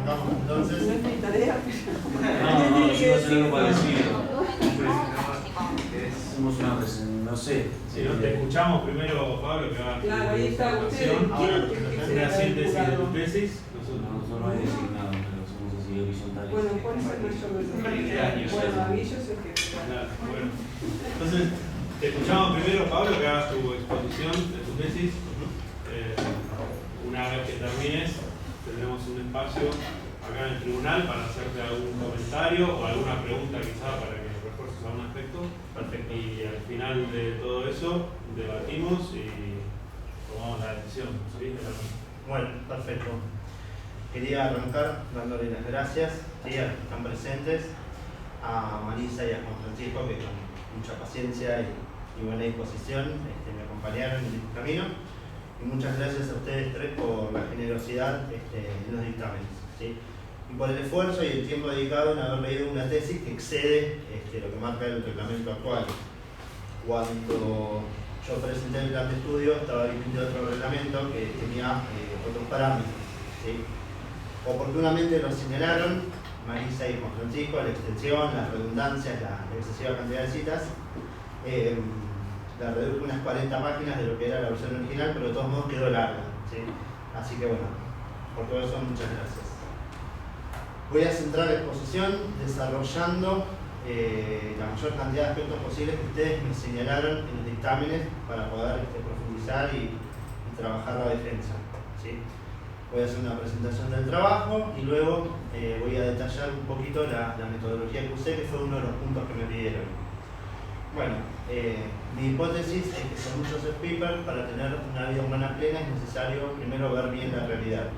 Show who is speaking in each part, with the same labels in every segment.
Speaker 1: arrancamos entonces.
Speaker 2: No es mi tarea,
Speaker 3: No, yo iba a hacer algo parecido. Somos una presentación, no sé.
Speaker 4: Si no te escuchamos primero, Pablo, que va a
Speaker 2: claro, ahí está. Ustedes
Speaker 4: ahora
Speaker 2: quieren que
Speaker 4: una
Speaker 2: sea
Speaker 4: síntesis de
Speaker 2: jurado.
Speaker 4: tu tesis.
Speaker 3: Nosotros no hay designado, pero somos así horizontales.
Speaker 2: Bueno, ¿cuál es el mayor de Bueno, Avillo es el que
Speaker 4: Claro, bueno. Entonces, te escuchamos primero, Pablo, que hagas tu exposición de tu tesis. Una vez que termines, tendremos un espacio acá en el tribunal para hacerte algún comentario o alguna pregunta quizá para que refuerces algún aspecto.
Speaker 1: Perfecto.
Speaker 4: Y al final de todo eso, debatimos y tomamos la decisión. ¿Sí?
Speaker 1: Bueno, perfecto. Quería arrancar dándole las gracias a los que están presentes, a Marisa y a Juan Francisco, que con mucha paciencia y buena disposición me acompañaron en este camino. Y muchas gracias a ustedes tres por la generosidad en los dictámenes, ¿sí? Y por el esfuerzo y el tiempo dedicado en haber leído una tesis que excede lo que marca el reglamento actual. Cuando yo presenté el plan de estudio estaba vigente otro reglamento que tenía otros parámetros, ¿sí? Oportunamente nos señalaron Marisa y Juan Francisco la extensión, las redundancias, la excesiva cantidad de citas. La redujo unas 40 páginas de lo que era la versión original, pero de todos modos quedó larga, ¿sí? Así que bueno, por todo eso muchas gracias. Voy a centrar la exposición desarrollando la mayor cantidad de aspectos posibles que ustedes me señalaron en los dictámenes para poder profundizar y trabajar la defensa, ¿sí? Voy a hacer una presentación del trabajo y luego voy a detallar un poquito la metodología que usé, que fue uno de los puntos que me pidieron. Bueno, mi hipótesis es que según Joseph Piper, para tener una vida humana plena es necesario primero ver bien la realidad.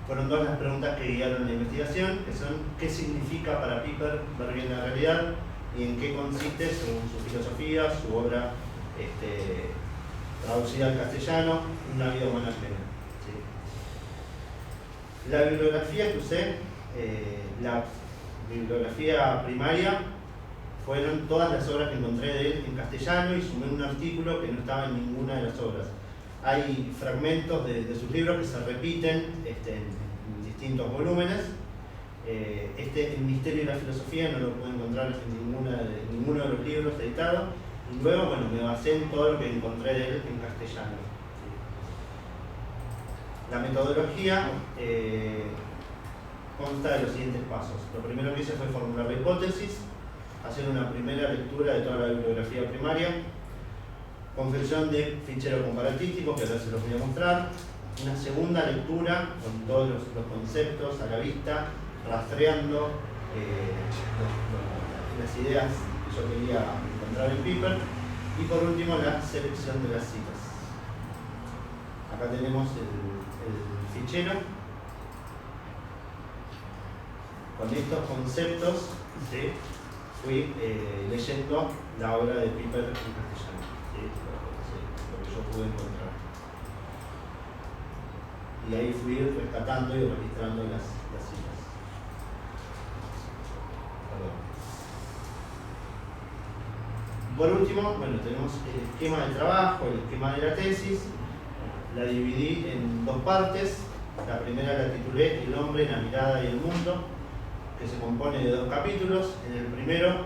Speaker 1: Fueron dos las preguntas que guiaron la investigación, que son ¿qué significa para Piper ver bien la realidad? Y en qué consiste, según su filosofía, su obra traducida al castellano, una vida humana plena, ¿sí? La bibliografía que usé, la bibliografía primaria, fueron todas las obras que encontré de él en castellano y sumé un artículo que no estaba en ninguna de las obras. Hay fragmentos de sus libros que se repiten en distintos volúmenes. El Misterio y la Filosofía no lo puedo encontrar en ninguno de los libros editados. Y luego, bueno, me basé en todo lo que encontré de él en castellano. La metodología consta de los siguientes pasos. Lo primero que hice fue formular la hipótesis, hacer una primera lectura de toda la bibliografía primaria, confección de fichero comparatístico, que ahora se los voy a mostrar, una segunda lectura con todos los conceptos a la vista, rastreando las ideas que yo quería encontrar en Piper, y por último la selección de las citas. Acá tenemos el fichero con estos conceptos, ¿sí? Fui leyendo la obra de Piper en castellano, ¿sí? Lo que yo pude encontrar. Y ahí fui rescatando y registrando las citas. Por último, bueno, tenemos el esquema de trabajo, el esquema de la tesis. La dividí en dos partes. La primera la titulé El hombre, la mirada y el mundo, que se compone de dos capítulos. En el primero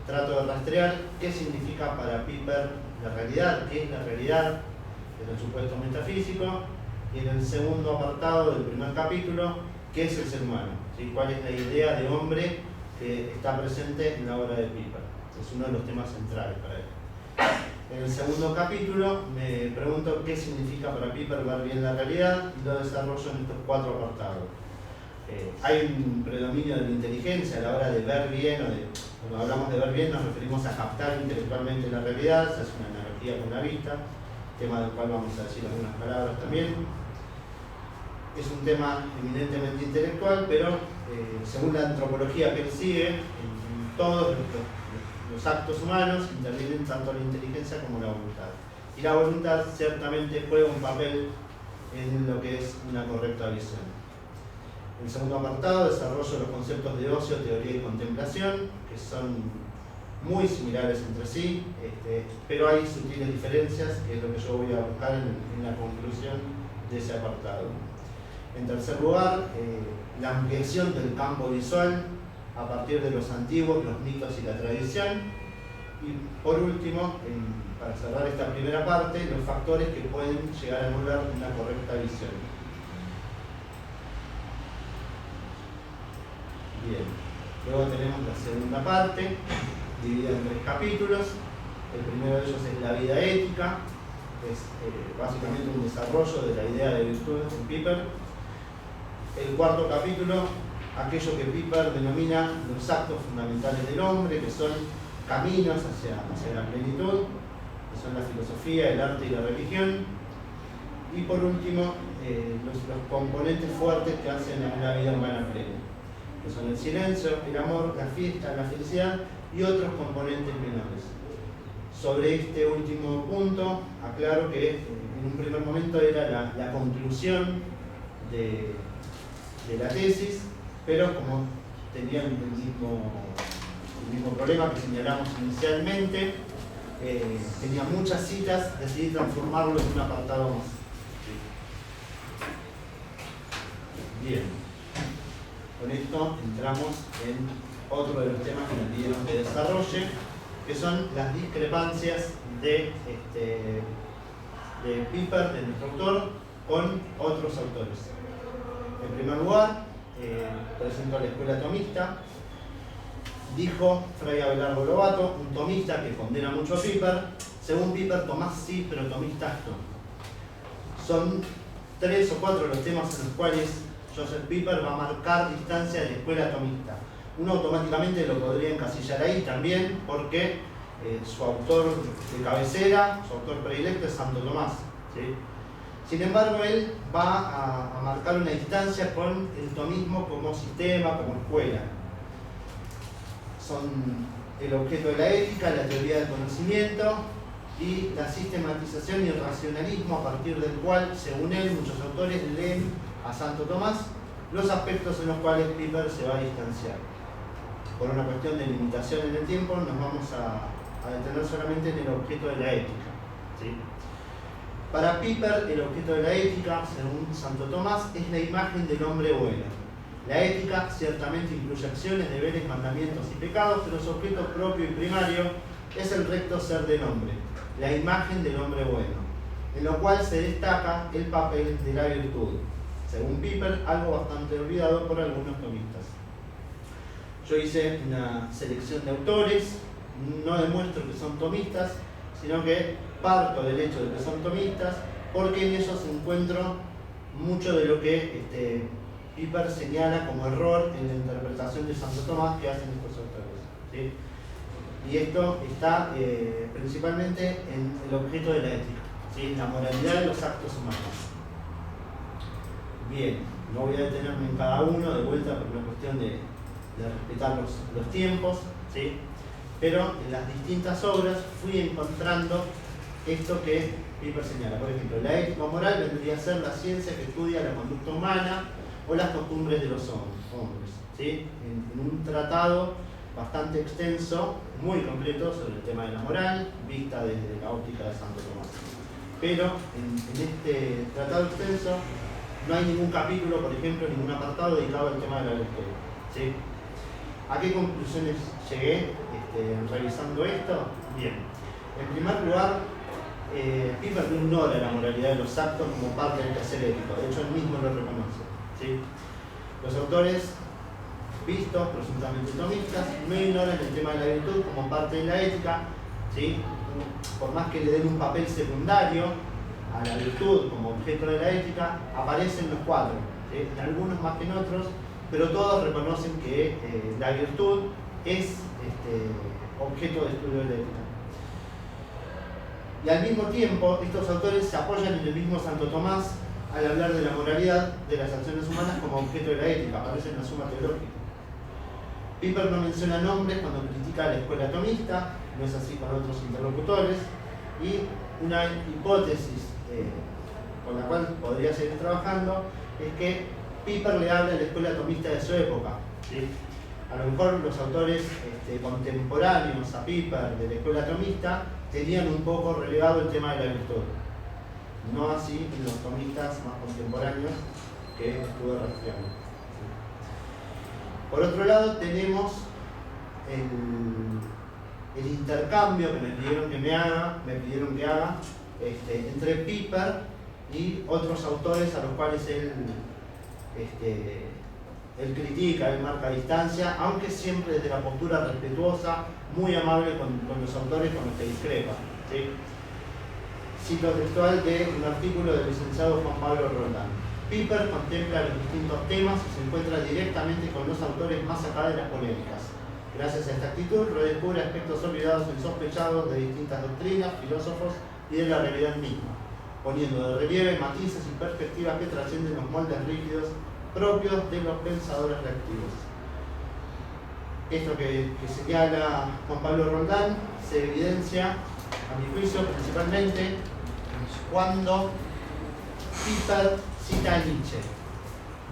Speaker 1: trato de rastrear qué significa para Piper la realidad, qué es la realidad desde el supuesto metafísico, y en el segundo apartado del primer capítulo, qué es el ser humano, ¿sí? Cuál es la idea de hombre que está presente en la obra de Piper. Es uno de los temas centrales para él. En el segundo capítulo me pregunto qué significa para Piper ver bien la realidad y lo desarrollo en estos cuatro apartados. Hay un predominio de la inteligencia a la hora de ver bien, cuando hablamos de ver bien nos referimos a captar intelectualmente la realidad, se hace una analogía con la vista, tema del cual vamos a decir algunas palabras también. Es un tema eminentemente intelectual, pero según la antropología que él sigue, en todos los actos humanos intervienen tanto la inteligencia como la voluntad. Y la voluntad ciertamente juega un papel en lo que es una correcta visión. En el segundo apartado desarrollo los conceptos de ocio, teoría y contemplación, que son muy similares entre sí, pero hay sutiles diferencias, que es lo que yo voy a buscar en la conclusión de ese apartado. En tercer lugar, la ampliación del campo visual a partir de los antiguos, los mitos y la tradición. Y por último, para cerrar esta primera parte, los factores que pueden llegar a anular una correcta visión. Bien, luego tenemos la segunda parte, dividida en 3 capítulos. El primero de ellos es la vida ética, es básicamente un desarrollo de la idea de virtud en Piper. El cuarto capítulo, aquello que Piper denomina los actos fundamentales del hombre, que son caminos hacia la plenitud, que son la filosofía, el arte y la religión. Y por último, los componentes fuertes que hacen a una vida humana plena, que son el silencio, el amor, la fiesta, la felicidad y otros componentes menores. Sobre este último punto, aclaro que en un primer momento era la conclusión de la tesis, pero como tenían el mismo problema que señalamos inicialmente, tenía muchas citas, decidí transformarlo en un apartado más. Bien, con esto entramos en otro de los temas que me pidieron que desarrolle, que son las discrepancias de Piper, de nuestro autor, con otros autores. En primer lugar, presentó la escuela tomista. Dijo Fray Abelardo Lobato, un tomista que condena mucho a Piper. Según Piper, Tomás sí, pero tomistas no. Son 3 o 4 los temas en los cuales Joseph Piper va a marcar distancia de la escuela tomista. Uno automáticamente lo podría encasillar ahí también, porque su autor de cabecera, su autor predilecto es Santo Tomás, ¿sí? Sin embargo, él va a marcar una distancia con el tomismo como sistema, como escuela. Son el objeto de la ética, la teoría del conocimiento y la sistematización y el racionalismo, a partir del cual, según él, muchos autores leen a Santo Tomás los aspectos en los cuales Piper se va a distanciar. Por una cuestión de limitación en el tiempo, nos vamos a detener solamente en el objeto de la ética, ¿sí? Para Piper, el objeto de la ética, según Santo Tomás, es la imagen del hombre bueno. La ética ciertamente incluye acciones, deberes, mandamientos y pecados, pero su objeto propio y primario es el recto ser del hombre, la imagen del hombre bueno, en lo cual se destaca el papel de la virtud. Según Piper, algo bastante olvidado por algunos tomistas. Yo hice una selección de autores, no demuestro que son tomistas, sino que parto del hecho de que son tomistas, porque en ellos encuentro mucho de lo que Piper señala como error en la interpretación de Santo Tomás que hacen estos autores, ¿sí? Y esto está principalmente en el objeto de la ética, ¿sí? La moralidad de los actos humanos. Bien, no voy a detenerme en cada uno de vuelta por una cuestión de respetar los tiempos, ¿sí? Pero en las distintas obras fui encontrando esto que Piper señala. Por ejemplo, la ética moral vendría a ser la ciencia que estudia la conducta humana o las costumbres de los hombres, ¿sí? En un tratado bastante extenso, muy completo sobre el tema de la moral, vista desde la óptica de Santo Tomás. Pero en este tratado extenso no hay ningún capítulo, por ejemplo, ningún apartado dedicado al tema de la virtud, ¿sí? ¿A qué conclusiones llegué revisando esto? Bien, en primer lugar, Piper no ignora la moralidad de los actos como parte del quehacer ético, de hecho él mismo lo reconoce, ¿sí? Los autores vistos, presuntamente tomistas, no ignoran el tema de la virtud como parte de la ética, ¿sí? Por más que le den un papel secundario a la virtud como objeto de la ética, aparecen los 4, ¿sí? En algunos más que en otros, pero todos reconocen que la virtud es objeto de estudio de la ética. Y al mismo tiempo, estos autores se apoyan en el mismo Santo Tomás al hablar de la moralidad de las acciones humanas como objeto de la ética, aparece en la Suma Teológica. Piper no menciona nombres cuando critica a la escuela tomista, no es así con otros interlocutores, y una hipótesis con la cual podría seguir trabajando es que Piper le habla a la escuela tomista de su época, ¿sí? A lo mejor los autores contemporáneos a Piper de la escuela tomista tenían un poco relegado el tema de la virtud. No así los tomistas más contemporáneos, que estuve rastreando. Por otro lado tenemos el intercambio que me pidieron que haga entre Piper y otros autores a los cuales él critica, él marca distancia, aunque siempre desde la postura respetuosa, muy amable con los autores con los que discrepa, ¿sí? Cito textual de un artículo del licenciado Juan Pablo Roldán. Piper contempla los distintos temas y se encuentra directamente con los autores más acá de las polémicas. Gracias a esta actitud, redescubre aspectos olvidados e insospechados de distintas doctrinas, filósofos y de la realidad misma, poniendo de relieve matices y perspectivas que trascienden los moldes rígidos propios de los pensadores reactivos. Esto que señala Juan Pablo Roldán se evidencia, a mi juicio, principalmente cuando Piper cita a Nietzsche.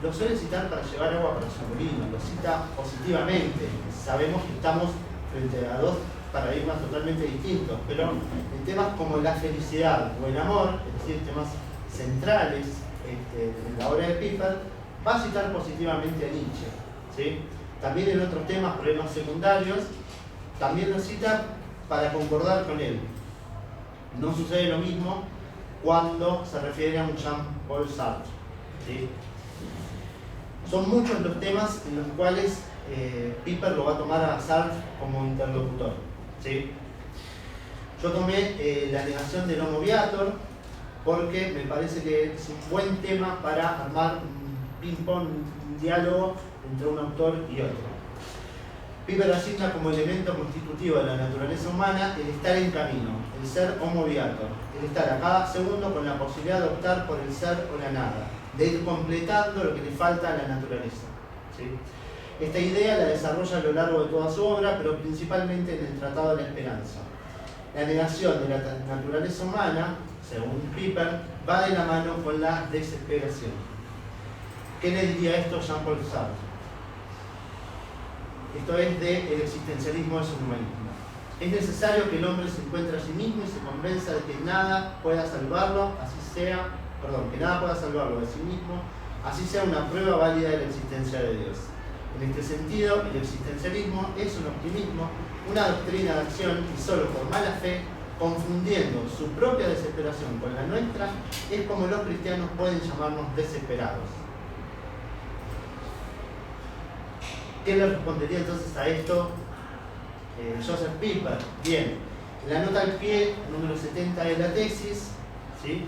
Speaker 1: Lo suele citar para llevar agua para su molino, lo cita positivamente. Sabemos que estamos frente a dos paradigmas totalmente distintos, pero en temas como la felicidad o el amor, es decir, temas centrales en la obra de Piper, va a citar positivamente a Nietzsche, ¿sí? También en otros temas, problemas secundarios, también lo cita para concordar con él. No sucede lo mismo cuando se refiere a un Jean-Paul Sartre, ¿sí? Son muchos los temas en los cuales Piper lo va a tomar a Sartre como interlocutor, ¿sí? Yo tomé la negación del Homo Viator porque me parece que es un buen tema para armar un ping-pong, un diálogo entre un autor y otro. Piper asigna como elemento constitutivo de la naturaleza humana el estar en camino, el ser Homo Viator, el estar a cada segundo con la posibilidad de optar por el ser o la nada, de ir completando lo que le falta a la naturaleza, ¿sí? Esta idea la desarrolla a lo largo de toda su obra, pero principalmente en el Tratado de la Esperanza. La negación de la naturaleza humana, según Piper, va de la mano con la desesperación. ¿Qué le diría esto Jean-Paul Sartre? Esto es del existencialismo de su humanismo. Es necesario que el hombre se encuentre a sí mismo y se convenza de que nada pueda salvarlo, que nada pueda salvarlo de sí mismo, así sea una prueba válida de la existencia de Dios. En este sentido, el existencialismo es un optimismo, una doctrina de acción y solo por mala fe, confundiendo su propia desesperación con la nuestra, es como los cristianos pueden llamarnos desesperados. ¿Qué le respondería entonces a esto Joseph Piper? Bien, en la nota al pie, número 70 de la tesis, ¿sí?,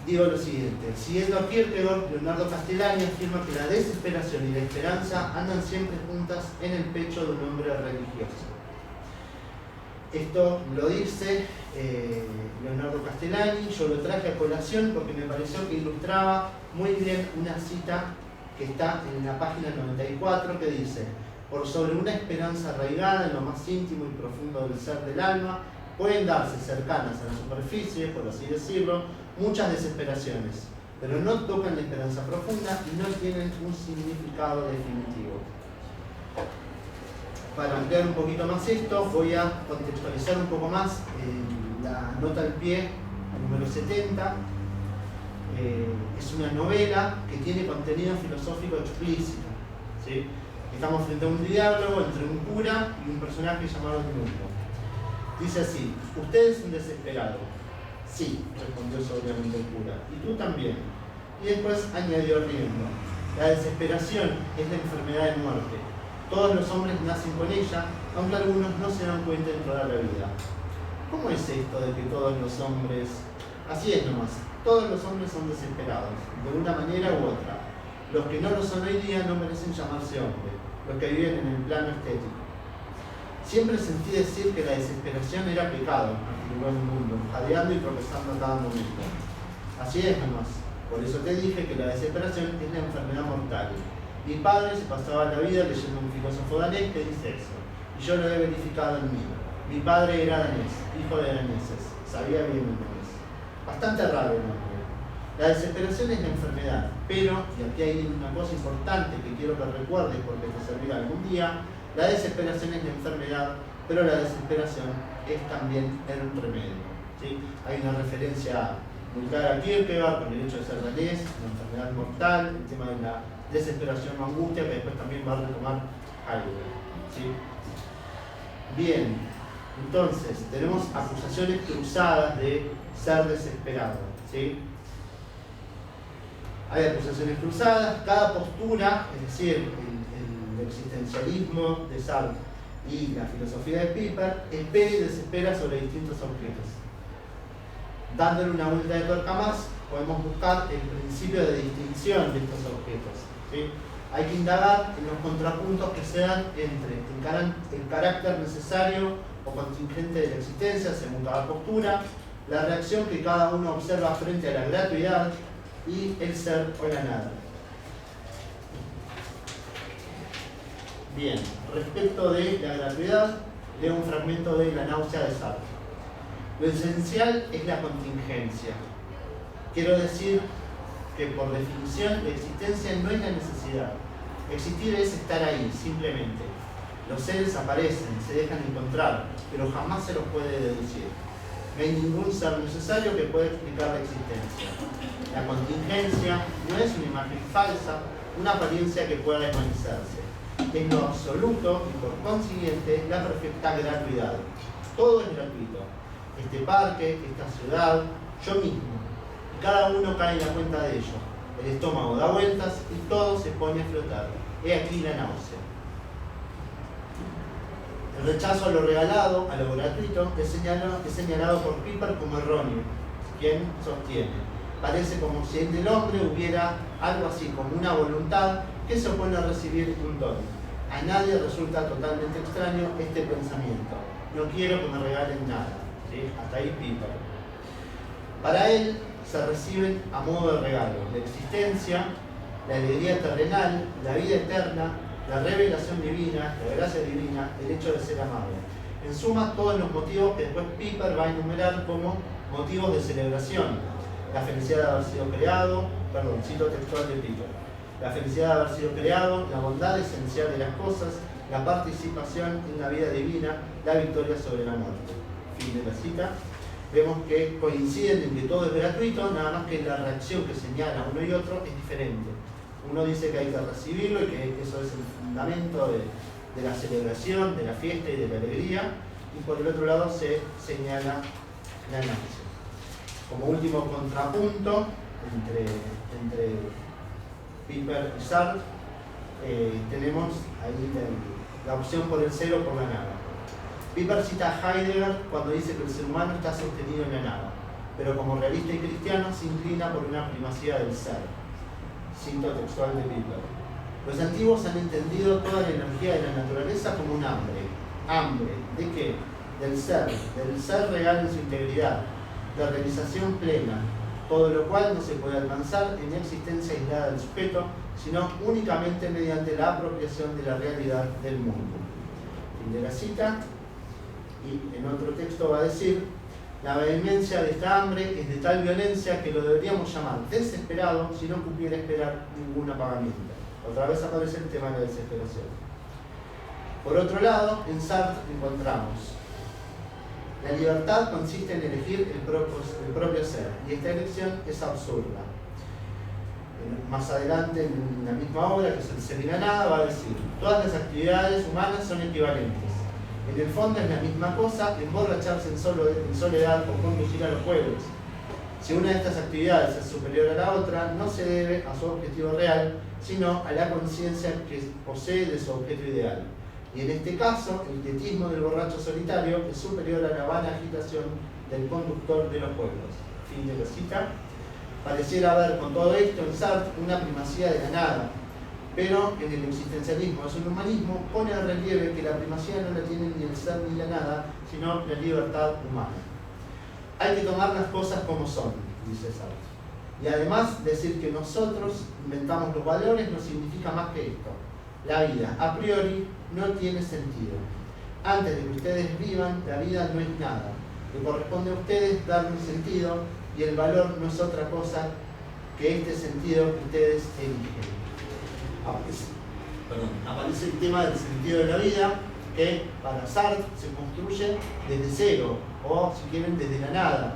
Speaker 1: digo lo siguiente: siguiendo a Kierkegaard, Leonardo Castellani afirma que la desesperación y la esperanza andan siempre juntas en el pecho de un hombre religioso. Esto lo dice Leonardo Castellani. Yo lo traje a colación porque me pareció que ilustraba muy bien una cita que está en la página 94, que dice: por sobre una esperanza arraigada en lo más íntimo y profundo del ser del alma, pueden darse cercanas a la superficie, por así decirlo, muchas desesperaciones, pero no tocan la esperanza profunda y no tienen un significado definitivo. Para ampliar un poquito más esto, voy a contextualizar un poco más la nota al pie, número 70. Es una novela que tiene contenido filosófico explícito, ¿sí? Estamos frente a un diálogo entre un cura y un personaje llamado Edmundo. Dice así: usted es un desesperado. Sí, respondió sobriamente el cura, y tú también. Y después añadió riendo: la desesperación es la enfermedad de muerte. Todos los hombres nacen con ella, aunque algunos no se dan cuenta en toda la vida. ¿Cómo es esto de que todos los hombres... Así es nomás, todos los hombres son desesperados, de una manera u otra. Los que no lo son hoy día no merecen llamarse hombre, los que viven en el plano estético. Siempre sentí decir que la desesperación era pecado, articuló el mundo, jadeando y tropezando a cada momento. Así es nomás, por eso te dije que la desesperación es la enfermedad mortal. Mi padre se pasaba la vida leyendo un filósofo danés que dice eso, y yo lo he verificado en mí. Mi padre era danés, hijo de daneses, sabía bien el danés. Bastante raro el nombre. La desesperación es la enfermedad, pero, y aquí hay una cosa importante que quiero que recuerdes porque te servirá algún día, la desesperación es la enfermedad, pero la desesperación es también el remedio, ¿sí? Hay una referencia muy clara a Kierkegaard, con el hecho de ser danés, la enfermedad mortal, el tema de la desesperación o angustia, que después también va a retomar Heidegger. ¿Sí? Bien, entonces tenemos acusaciones cruzadas de ser desesperado. ¿Sí? Hay acusaciones cruzadas, cada postura, es decir, el existencialismo de Sartre y la filosofía de Piper, espera y desespera sobre distintos objetos. Dándole una vuelta de tuerca más, podemos buscar el principio de distinción de estos objetos. ¿Sí? Hay que indagar en los contrapuntos que se dan entre el carácter necesario o contingente de la existencia, según cada postura, la reacción que cada uno observa frente a la gratuidad y el ser o la nada. Bien, respecto de la gratuidad, leo un fragmento de La náusea de Sartre. Lo esencial es la contingencia. Quiero decir que por definición la existencia no es la necesidad. Existir es estar ahí, simplemente. Los seres aparecen, se dejan encontrar, pero jamás se los puede deducir. No hay ningún ser necesario que pueda explicar la existencia. La contingencia no es una imagen falsa, una apariencia que pueda desvanecerse. Es lo absoluto y por consiguiente la perfecta gratuidad. Todo es gratuito. Este parque, esta ciudad, yo mismo. Y cada uno cae en la cuenta de ello. El estómago da vueltas y todo se pone a flotar. He aquí la náusea. El rechazo a lo regalado, a lo gratuito, es señalado por Piper como erróneo, quien sostiene. Parece como si en el hombre hubiera algo así como una voluntad que se opone a recibir un don. A nadie resulta totalmente extraño este pensamiento. No quiero que me regalen nada. ¿Sí? Hasta ahí Piper. Para él se reciben a modo de regalo la existencia, la alegría terrenal, la vida eterna, la revelación divina, la gracia divina, el hecho de ser amado. En suma, todos los motivos que después Piper va a enumerar como motivos de celebración. La felicidad de haber sido creado, cito textual de Piper. La felicidad de haber sido creado, la bondad esencial de las cosas, la participación en la vida divina, la victoria sobre la muerte. Fin de la cita. Vemos que coinciden en que todo es gratuito, nada más que la reacción que señala uno y otro es diferente. Uno dice que hay que recibirlo y que eso es el fundamento de la celebración, de la fiesta y de la alegría, y por el otro lado se señala la náusea. Como último contrapunto entre Piper y Sartre, tenemos ahí la opción por el ser o por la nada. Piper cita a Heidegger cuando dice que el ser humano está sostenido en la nada, pero como realista y cristiano se inclina por una primacía del ser. Cito textual de Piper. Los antiguos han entendido toda la energía de la naturaleza como un hambre. ¿Hambre de qué? Del ser real en su integridad, de realización plena, todo lo cual no se puede alcanzar en existencia aislada del sujeto, sino únicamente mediante la apropiación de la realidad del mundo. Fin de la cita. Y en otro texto va a decir: la vehemencia de esta hambre es de tal violencia que lo deberíamos llamar desesperado si no pudiera esperar ningún apagamiento. Otra vez aparece el tema de la desesperación. Por otro lado, en Sartre encontramos: la libertad consiste en elegir el propio ser, y esta elección es absurda. Más adelante en la misma obra, que es El ser y la nada, va a decir: todas las actividades humanas son equivalentes. En el fondo es la misma cosa emborracharse en soledad o conducir a los juegos. Si una de estas actividades es superior a la otra, no se debe a su objetivo real, sino a la conciencia que posee de su objeto ideal. Y en este caso, el quietismo del borracho solitario es superior a la vana agitación del conductor de los pueblos. Fin de la cita. Pareciera haber con todo esto en Sartre una primacía de la nada, pero en el existencialismo es un humanismo, pone al relieve que la primacía no la tiene ni el ser ni la nada, sino la libertad humana. Hay que tomar las cosas como son, dice Sartre. Y además, decir que nosotros inventamos los valores no significa más que esto. La vida, a priori, no tiene sentido. Antes de que ustedes vivan, la vida no es nada. Le corresponde a ustedes darle un sentido, y el valor no es otra cosa que este sentido que ustedes eligen. Aparece el tema del sentido de la vida, que para Sartre se construye desde cero, o si quieren desde la nada.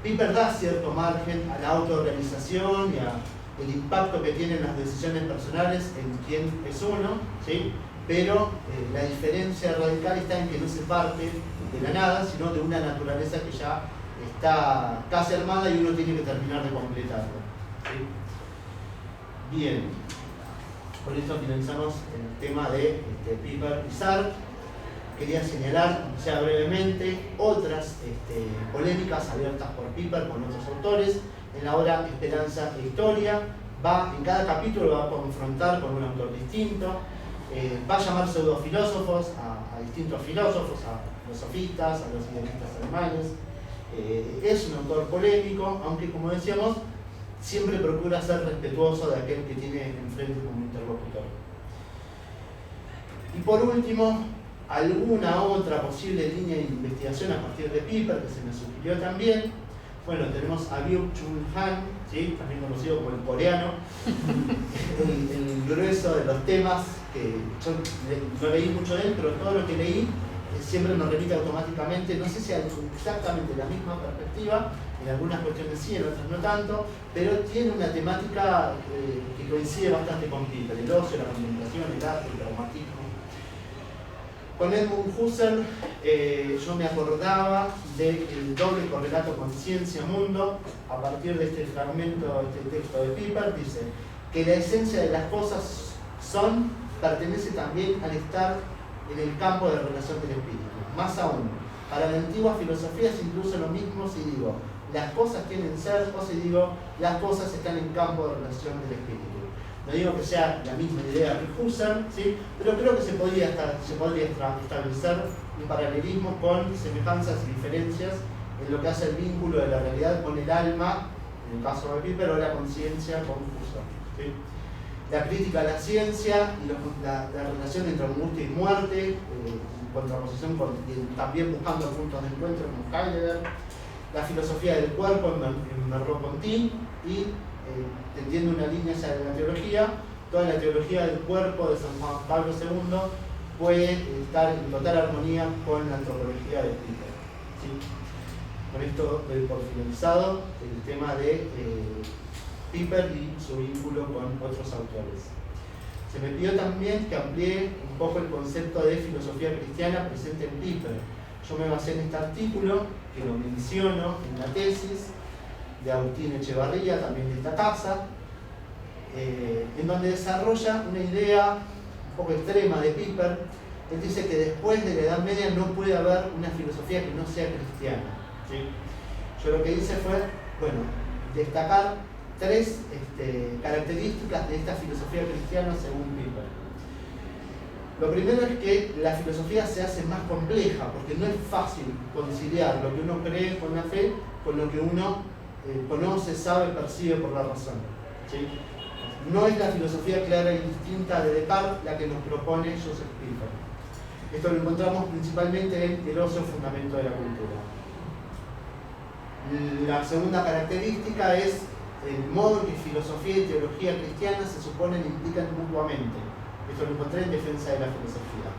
Speaker 1: Piper da cierto margen a la autorrealización y al impacto que tienen las decisiones personales en quién es uno, ¿sí? Pero la diferencia radical está en que no se parte de la nada, sino de una naturaleza que ya está casi armada y uno tiene que terminar de completarla, ¿sí? Bien, con esto finalizamos el tema de Piper y Sartre. Quería señalar ya brevemente otras polémicas abiertas por Piper con otros autores. En la obra Esperanza e Historia, en cada capítulo va a confrontar con un autor distinto, va a llamar pseudofilósofos a distintos filósofos, a los sofistas, a los idealistas alemanes. Es un autor polémico, aunque como decíamos, siempre procura ser respetuoso de aquel que tiene enfrente como interlocutor. Y por último, alguna otra posible línea de investigación a partir de Piper que se me sugirió también. Bueno, tenemos a Byung-Chul Han, ¿sí? También conocido como el coreano, el grueso de los temas que yo no leí mucho de él, pero todo lo que leí siempre nos remite automáticamente, no sé si a exactamente la misma perspectiva, en algunas cuestiones sí, en otras no tanto, pero tiene una temática que coincide bastante con Piper: el ocio, la contemplación, el arte, el traumatismo. Con Edmund Husserl yo me acordaba del doble correlato conciencia-mundo. A partir de este fragmento, este texto de Piper, dice que la esencia de las cosas pertenece también al estar en el campo de relación del espíritu. Más aún, para la antigua filosofía es incluso lo mismo si digo las cosas tienen ser o si digo las cosas están en campo de relación del espíritu. No digo que sea la misma idea que Husserl, ¿sí? Pero creo que se podría establecer un paralelismo con semejanzas y diferencias en lo que hace el vínculo de la realidad con el alma, en el caso de Piper, o la conciencia con Husserl, ¿sí? La crítica a la ciencia y la relación entre angustia y muerte, en contraposición también buscando puntos de encuentro con Heidegger, la filosofía del cuerpo en Merleau-Ponty y tendiendo una línea hacia la teología. Toda la teología del cuerpo de San Juan Pablo II puede estar en total armonía con la antropología de Piper, ¿sí? Con esto doy por finalizado el tema de Piper y su vínculo con otros autores. Se me pidió también que amplíe un poco el concepto de filosofía cristiana presente en Piper. Yo me basé en este artículo, que lo menciono en la tesis, de Agustín Echevarría, también de esta casa, en donde desarrolla una idea un poco extrema de Piper. Él dice que después de la Edad Media no puede haber una filosofía que no sea cristiana, ¿sí? Yo lo que hice fue, destacar tres características de esta filosofía cristiana según Piper. Lo primero es que la filosofía se hace más compleja, porque no es fácil conciliar lo que uno cree con la fe con lo que uno conoce, sabe, percibe por la razón, ¿sí? No es la filosofía clara y distinta de Descartes la que nos propone Joseph Piper. Esto lo encontramos principalmente en El ocio, fundamento de la cultura. La segunda característica es el modo en que filosofía y teología cristiana se suponen implican mutuamente. Esto lo encontré en Defensa de la filosofía.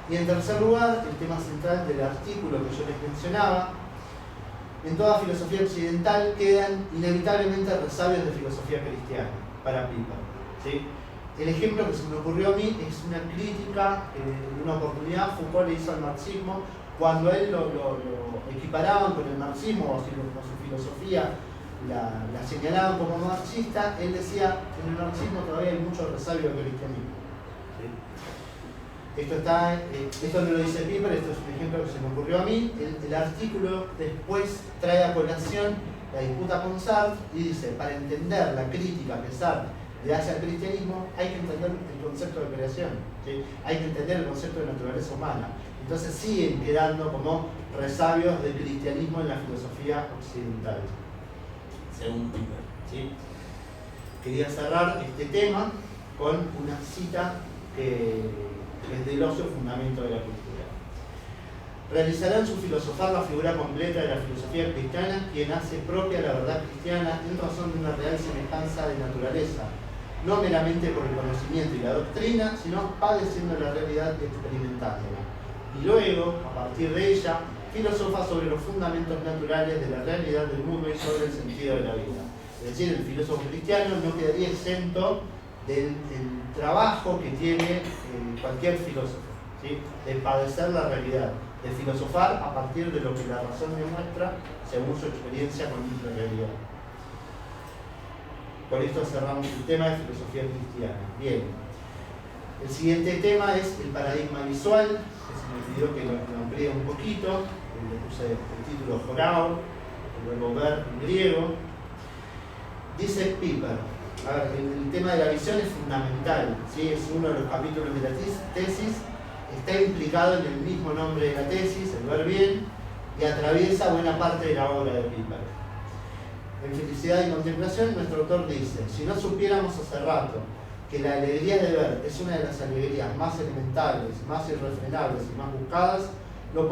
Speaker 1: Y en tercer lugar, el tema central del artículo que yo les mencionaba: en toda filosofía occidental quedan inevitablemente resabios de filosofía cristiana para Piper, ¿sí? El ejemplo que se me ocurrió a mí es una crítica de una oportunidad Foucault le hizo al marxismo, cuando él lo equiparaban con el marxismo o con su filosofía, la señalaban como marxista. Él decía: en el marxismo todavía hay mucho resabio del cristianismo, ¿sí? Esto no lo dice Piper, esto es un ejemplo que se me ocurrió a mí. El artículo después trae a colación la disputa con Sartre y dice: para entender la crítica que Sartre le hace al cristianismo hay que entender el concepto de creación, ¿sí? Hay que entender el concepto de naturaleza humana. Entonces siguen quedando como resabios del cristianismo en la filosofía occidental, según Piper, ¿sí? Quería cerrar este tema con una cita que es del ocio, fundamento de la cultura. Realizarán su filosofar la figura completa de la filosofía cristiana quien hace propia la verdad cristiana en razón de una real semejanza de naturaleza, no meramente por el conocimiento y la doctrina, sino padeciendo la realidad y experimentándola. Y luego, a partir de ella, filosofa sobre los fundamentos naturales de la realidad del mundo y sobre el sentido de la vida. Es decir, el filósofo cristiano no quedaría exento del trabajo que tiene cualquier filósofo, ¿sí? De padecer la realidad, de filosofar a partir de lo que la razón demuestra según su experiencia con la realidad. Con esto cerramos el tema de filosofía cristiana. Bien. El siguiente tema es el paradigma visual, que se me pidió que lo amplíe un poquito. Le puse el título Jorao, el verbo ver en griego. Dice Piper, a ver, el tema de la visión es fundamental, ¿sí? Es uno de los capítulos de la tesis, está implicado en el mismo nombre de la tesis, el ver bien, y atraviesa buena parte de la obra de Piper. En Felicidad y Contemplación, nuestro autor dice: si no supiéramos hace rato que la alegría de ver es una de las alegrías más elementales, más irrefrenables y más buscadas, lo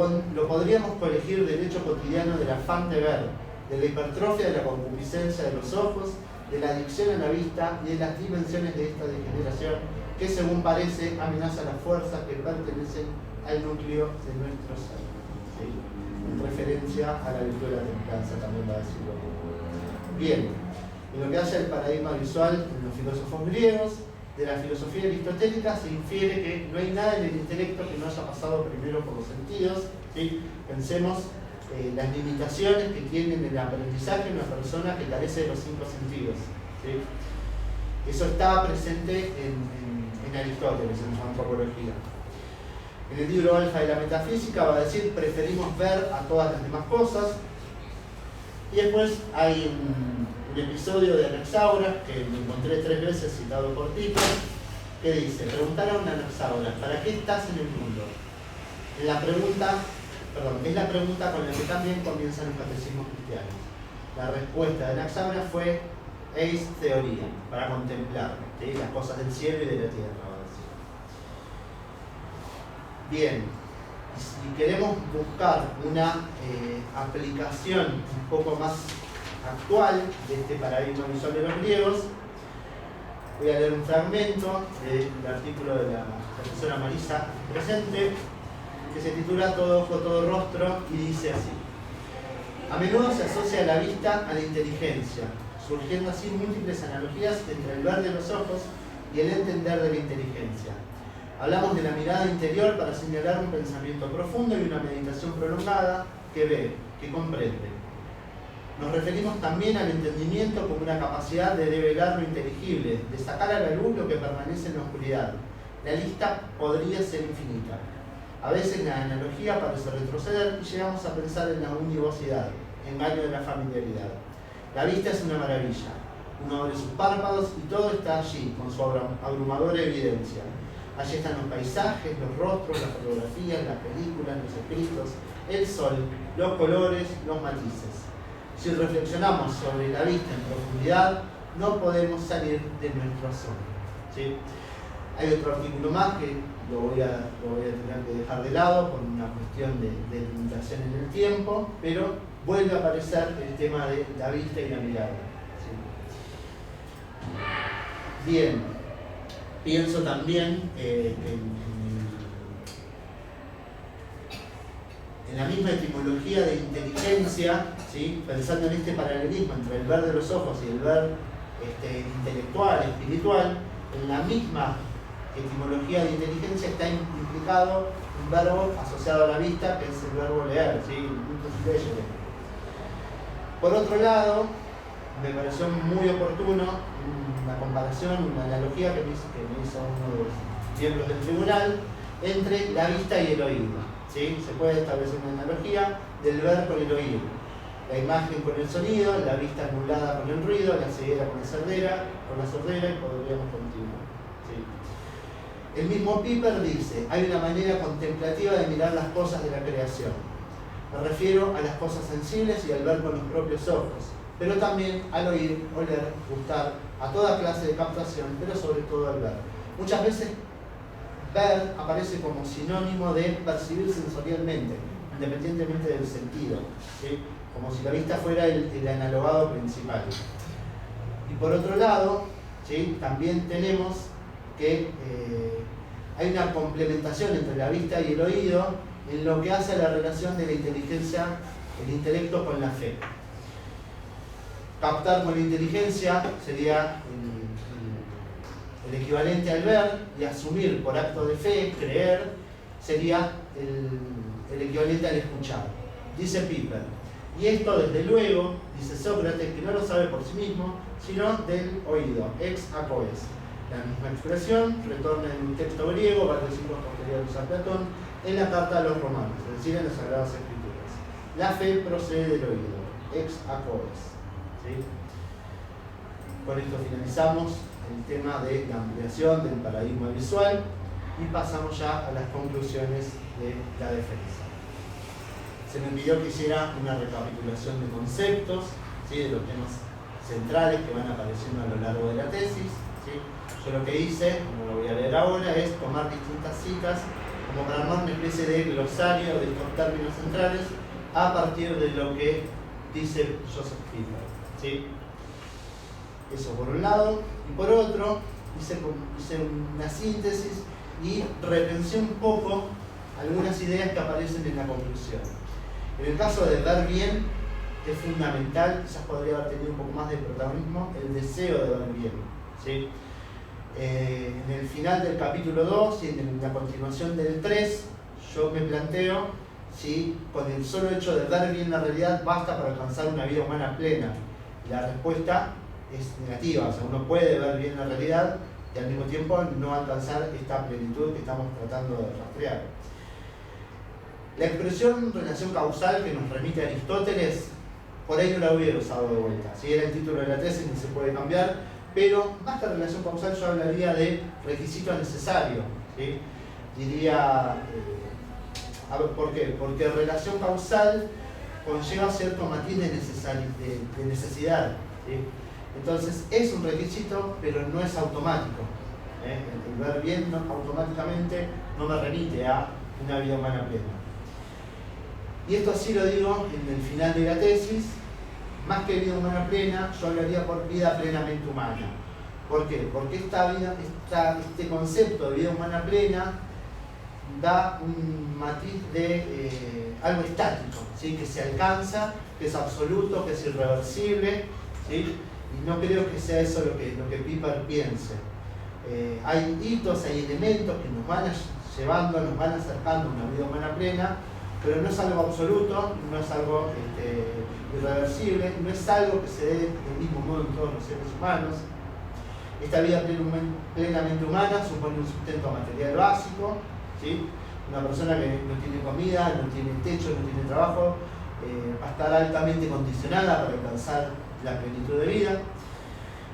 Speaker 1: podríamos colegir del hecho cotidiano del afán de ver, de la hipertrofia de la concupiscencia de los ojos, de la adicción a la vista y de las dimensiones de esta degeneración que, según parece, amenaza las fuerzas que pertenecen al núcleo de nuestro ser. ¿Sí? En referencia a la virtud de la templanza también va a decirlo. Bien, en lo que hace al paradigma visual en los filósofos griegos, de la filosofía aristotélica se infiere que no hay nada en el intelecto que no haya pasado primero por los sentidos, ¿sí? Pensemos las limitaciones que tiene en el aprendizaje una persona que carece de los 5 sentidos, ¿sí? Eso está presente en Aristóteles, en su antropología. En el libro Alfa de la Metafísica va a decir: preferimos ver a todas las demás cosas. Y después hay un episodio de Anaxágoras, que me encontré 3 veces citado por Piper, que dice: preguntaron a Anaxágoras, ¿para qué estás en el mundo? Es la pregunta con la que también comienzan los catecismos cristianos. La respuesta de Anaxágoras fue: eis theoría, para contemplar, ¿sí? Las cosas del cielo y de la tierra. Bien. Si queremos buscar una aplicación un poco más actual de este paradigma visual de los griegos, voy a leer un fragmento del artículo de la profesora Marisa presente, que se titula Todo ojo, todo rostro, y dice así: a menudo se asocia la vista a la inteligencia, surgiendo así múltiples analogías entre el ver de los ojos y el entender de la inteligencia. Hablamos de la mirada interior para señalar un pensamiento profundo y una meditación prolongada que ve, que comprende. Nos referimos también al entendimiento como una capacidad de develar lo inteligible, de sacar a la luz lo que permanece en la oscuridad. La lista podría ser infinita. A veces la analogía parece retroceder y llegamos a pensar en la univocidad, engaño de la familiaridad. La vista es una maravilla. Uno abre sus párpados y todo está allí, con su abrumadora evidencia. Allí están los paisajes, los rostros, las fotografías, las películas, los escritos, el sol, los colores, los matices. Si reflexionamos sobre la vista en profundidad, no podemos salir de nuestro asombro, ¿sí? Hay otro artículo más que lo voy a tener que dejar de lado por una cuestión de limitación en el tiempo, pero vuelve a aparecer el tema de la vista y la mirada, ¿sí? Bien. Pienso también en la misma etimología de inteligencia, ¿sí? Pensando en este paralelismo entre el ver de los ojos y el ver intelectual, espiritual, en la misma etimología de inteligencia está implicado un verbo asociado a la vista, que es el verbo leer, ¿sí? Por otro lado, me pareció muy oportuno una comparación, una analogía que me hizo uno de los miembros del tribunal entre la vista y el oído, ¿sí? Se puede establecer una analogía del ver con el oído, la imagen con el sonido, la vista anulada con el ruido, la ceguera con la sordera y podríamos continuar, ¿sí? El mismo Piper dice: hay una manera contemplativa de mirar las cosas de la creación. Me refiero a las cosas sensibles y al ver con los propios ojos, pero también al oír, oler, gustar, a toda clase de captación, pero sobre todo al ver. Muchas veces ver aparece como sinónimo de percibir sensorialmente, independientemente del sentido, ¿sí? Como si la vista fuera el analogado principal. Y por otro lado, ¿sí? También tenemos que hay una complementación entre la vista y el oído en lo que hace a la relación de la inteligencia, el intelecto con la fe. Captar con la inteligencia sería el equivalente al ver, y asumir por acto de fe, creer, sería el equivalente al escuchar. Dice Piper, y esto desde luego, dice Sócrates, que no lo sabe por sí mismo, sino del oído, ex acoes. La misma expresión retorna en un texto griego, varios siglos posteriores a Platón, en la carta a los romanos, es decir, en las Sagradas Escrituras. La fe procede del oído, ex acoes. ¿Sí? Con esto finalizamos el tema de la ampliación del paradigma visual y pasamos ya a las conclusiones de la defensa. Se me pidió que hiciera una recapitulación de conceptos, ¿sí?, de los temas centrales que van apareciendo a lo largo de la tesis. ¿Sí? Yo lo que hice, como lo voy a leer ahora, es tomar distintas citas como para armar una especie de glosario de estos términos centrales a partir de lo que dice Joseph Piper. ¿Sí? Eso por un lado, y por otro hice una síntesis y repensé un poco algunas ideas que aparecen en la conclusión. En el caso de ver bien, es fundamental, quizás podría haber tenido un poco más de protagonismo, el deseo de ver bien. ¿Sí? En el final del capítulo 2 y en la continuación del 3, yo me planteo si con el solo hecho de ver bien la realidad basta para alcanzar una vida humana plena. La respuesta es negativa, o sea, uno puede ver bien la realidad y al mismo tiempo no alcanzar esta plenitud que estamos tratando de rastrear. La expresión relación causal que nos remite Aristóteles, por ahí no la hubiera usado de vuelta. Si era el título de la tesis, no se puede cambiar, pero más que relación causal yo hablaría de requisito necesario. ¿Sí? Diría, ¿por qué? Porque relación causal conlleva cierto matiz de necesidad. ¿Sí? Entonces es un requisito, pero no es automático. El ver bien automáticamente no me remite a una vida humana plena. Y esto sí lo digo en el final de la tesis, más que vida humana plena, yo hablaría por vida plenamente humana. ¿Por qué? Porque este concepto de vida humana plena da un matiz de algo estático, ¿sí? Que se alcanza, que es absoluto, que es irreversible, ¿sí? Y no creo que sea eso lo que Piper piense. Hay hitos, hay elementos que nos van llevando, nos van acercando a una vida humana plena, pero no es algo absoluto, no es algo irreversible, no es algo que se dé del mismo modo en todos los seres humanos. Esta vida plenamente humana supone un sustento material básico, ¿sí? Una persona que no tiene comida, no tiene techo, no tiene trabajo, va a estar altamente condicionada para alcanzar la plenitud de vida.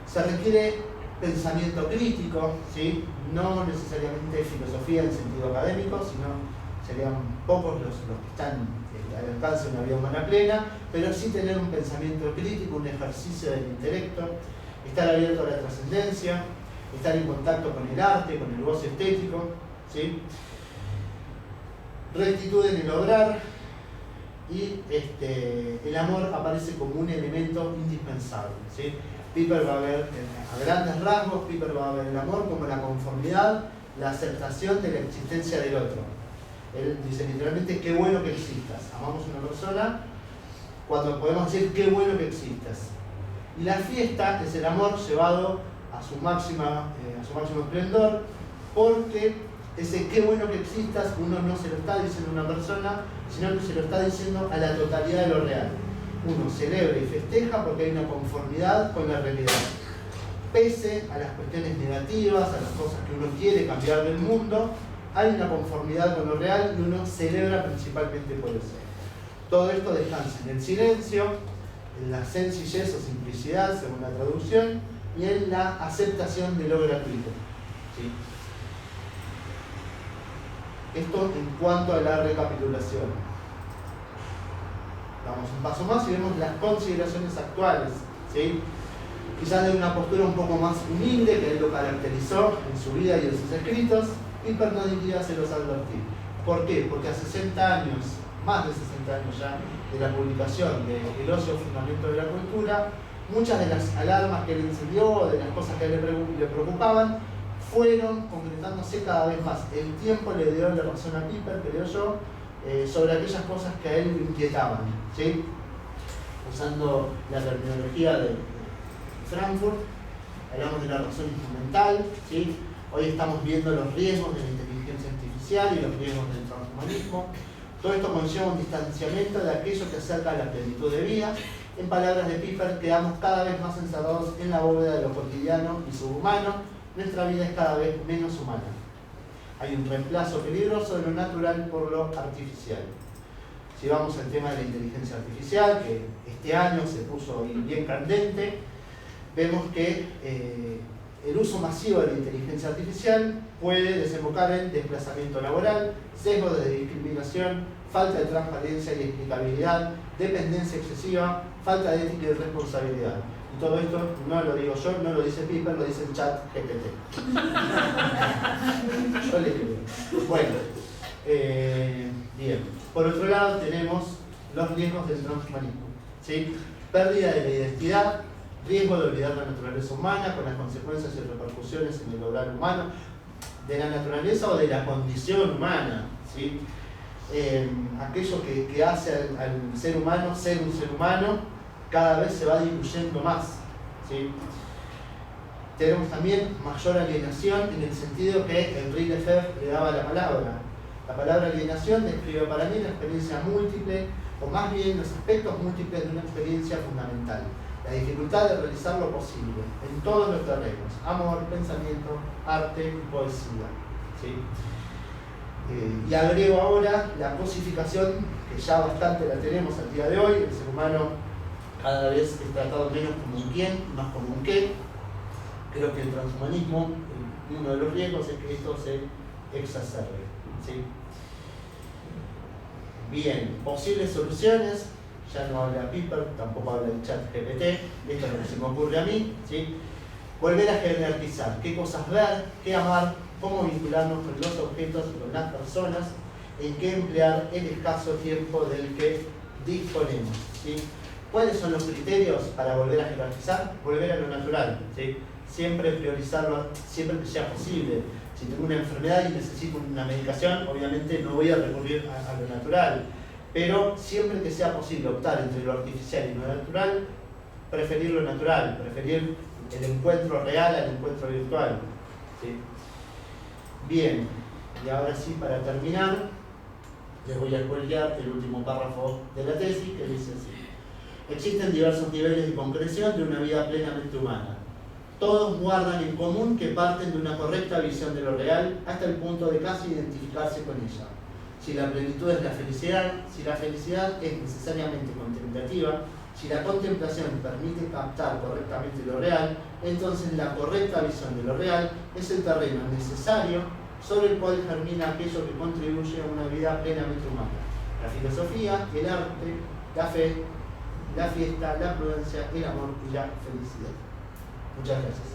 Speaker 1: Se requiere pensamiento crítico, ¿sí? No necesariamente filosofía en sentido académico, sino serían pocos los que están al alcance de una vida humana plena, pero sí tener un pensamiento crítico, un ejercicio del intelecto, estar abierto a la trascendencia, estar en contacto con el arte, con el goce estético, ¿sí? Rectitud en el obrar, y el amor aparece como un elemento indispensable, ¿sí? Piper va a ver, a grandes rasgos, Piper va a ver el amor como la conformidad, la aceptación de la existencia del otro. Él dice literalmente, qué bueno que existas. Amamos a una persona cuando podemos decir, qué bueno que existas. Y la fiesta es el amor llevado a su máximo esplendor, porque ese qué bueno que existas uno no se lo está diciendo a una persona, sino que se lo está diciendo a la totalidad de lo real. Uno celebra y festeja porque hay una conformidad con la realidad. Pese a las cuestiones negativas, a las cosas que uno quiere cambiar del mundo, hay una conformidad con lo real y uno celebra principalmente por eso. Todo esto descansa en el silencio, en la sencillez o simplicidad, según la traducción, y en la aceptación de lo gratuito. ¿Sí? Esto en cuanto a la recapitulación. Damos un paso más y vemos las consideraciones actuales. ¿Sí? Quizás de una postura un poco más humilde, que él lo caracterizó en su vida y en sus escritos, Piper no diría se los advertí. ¿Por qué? Porque a 60 años, más de 60 años ya, de la publicación de El ocio fundamento de la cultura, muchas de las alarmas que él encendió, de las cosas que a él le preocupaban, fueron concretándose cada vez más. El tiempo le dio la razón a Piper, creo yo, sobre aquellas cosas que a él le inquietaban, ¿sí? Usando la terminología de Frankfurt, hablamos de la razón instrumental, ¿sí? Hoy estamos viendo los riesgos de la inteligencia artificial y los riesgos del transhumanismo. Todo esto conlleva un distanciamiento de aquello que acerca a la plenitud de vida. En palabras de Piper, quedamos cada vez más encerrados en la bóveda de lo cotidiano y subhumano. Nuestra vida es cada vez menos humana. Hay un reemplazo peligroso de lo natural por lo artificial. Si vamos al tema de la inteligencia artificial, que este año se puso bien candente, vemos que el uso masivo de la inteligencia artificial puede desembocar en desplazamiento laboral, sesgo de discriminación, falta de transparencia y explicabilidad, dependencia excesiva, falta de ética y responsabilidad. Y todo esto no lo digo yo, no lo dice Piper, lo dice el chat GPT. Yo le digo. Bueno, bien. Por otro lado tenemos los riesgos del transhumanismo, ¿sí? Pérdida de la identidad, riesgo de olvidar la naturaleza humana con las consecuencias y repercusiones en el obrar humano, de la naturaleza o de la condición humana, ¿sí? Aquello que hace al ser humano ser un ser humano cada vez se va diluyendo más, ¿sí? Tenemos también mayor alienación en el sentido que Henri Lefebvre le daba la palabra. La palabra alienación describe para mí una experiencia múltiple, o más bien los aspectos múltiples de una experiencia fundamental. La dificultad de realizar lo posible en todos los terrenos: amor, pensamiento, arte y poesía, ¿sí? Y agrego ahora la cosificación, que ya bastante la tenemos al día de hoy. El ser humano cada vez es tratado menos como un quién, más como un qué. Creo que el transhumanismo, uno de los riesgos es que esto se exacerbe, ¿sí? Bien, posibles soluciones. Ya no habla Piper, tampoco habla el chat GPT, esto es lo que se me ocurre a mí, ¿sí? Volver a jerarquizar, qué cosas ver, qué amar, cómo vincularnos con los objetos y con las personas, en qué emplear el escaso tiempo del que disponemos, ¿sí? ¿Cuáles son los criterios para volver a jerarquizar? Volver a lo natural, ¿sí? Siempre priorizarlo, siempre que sea posible. Si tengo una enfermedad y necesito una medicación, obviamente no voy a recurrir a lo natural. Pero siempre que sea posible optar entre lo artificial y lo natural, preferir lo natural, preferir el encuentro real al encuentro virtual, ¿sí? Bien, y ahora sí, para terminar, les voy a spoilear el último párrafo de la tesis, que dice así: existen diversos niveles de concreción de una vida plenamente humana. Todos guardan en común que parten de una correcta visión de lo real hasta el punto de casi identificarse con ella. Si la plenitud es la felicidad, si la felicidad es necesariamente contemplativa, si la contemplación permite captar correctamente lo real, entonces la correcta visión de lo real es el terreno necesario sobre el cual germina aquello que contribuye a una vida plenamente humana: la filosofía, el arte, la fe, la fiesta, la prudencia, el amor y la felicidad. Muchas gracias.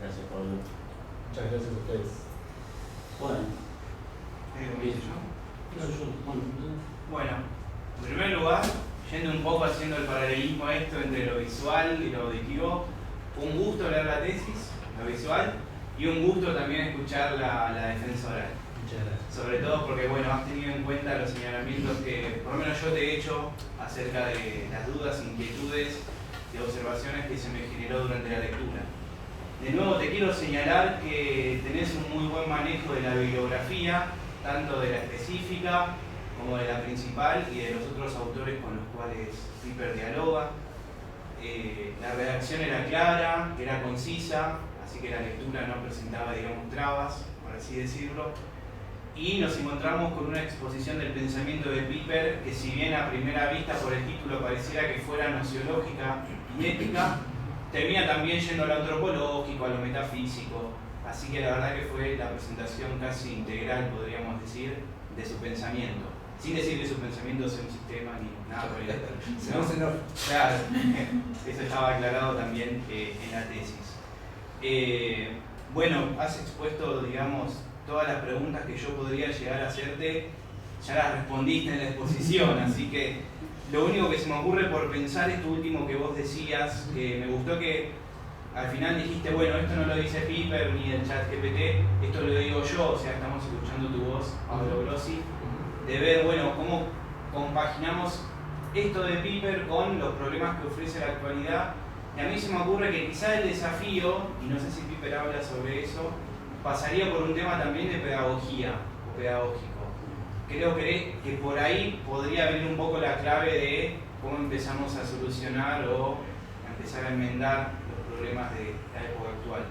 Speaker 3: Gracias, Pablo.
Speaker 1: Muchas gracias a ustedes.
Speaker 3: Bueno,
Speaker 5: ¿Comienzo yo?
Speaker 3: bueno,
Speaker 5: Bueno, en primer lugar, yendo un poco haciendo el paralelismo esto entre lo visual y lo auditivo, fue un gusto leer la tesis, lo visual, y un gusto también escuchar la defensa oral.
Speaker 3: muchas gracias.
Speaker 5: Sobre todo porque, bueno, has tenido en cuenta los señalamientos que por lo menos yo te he hecho acerca de las dudas, inquietudes y observaciones que se me generó durante la lectura. De nuevo te quiero señalar que tenés un muy buen manejo de la bibliografía, tanto de la específica como de la principal y de los otros autores con los cuales Piper dialoga. La redacción era clara, era concisa, así que la lectura no presentaba, digamos, trabas, por así decirlo. Y nos encontramos con una exposición del pensamiento de Piper que, si bien a primera vista por el título pareciera que fuera nociológica y ética, termina también yendo a lo antropológico, a lo metafísico. Así que la verdad que fue la presentación casi integral, podríamos decir, de su pensamiento. Sin decir que su pensamiento sea un sistema ni nada por el estilo. ¿No? Claro, eso estaba aclarado también en la tesis. Bueno, has expuesto, digamos, todas las preguntas que yo podría llegar a hacerte ya las respondiste en la exposición, así que lo único que se me ocurre por pensar es tu último que vos decías, que me gustó que al final dijiste, bueno, esto no lo dice Piper ni el chat GPT, esto lo digo yo, o sea, estamos escuchando tu voz, Pablo Grossi, de ver, bueno, cómo compaginamos esto de Piper con los problemas que ofrece la actualidad. Y a mí se me ocurre que quizá el desafío, y no sé si Piper habla sobre eso, pasaría por un tema también de pedagogía o pedagógico. Creo que por ahí podría venir un poco la clave de cómo empezamos a solucionar o a empezar a enmendar los problemas de la época actual.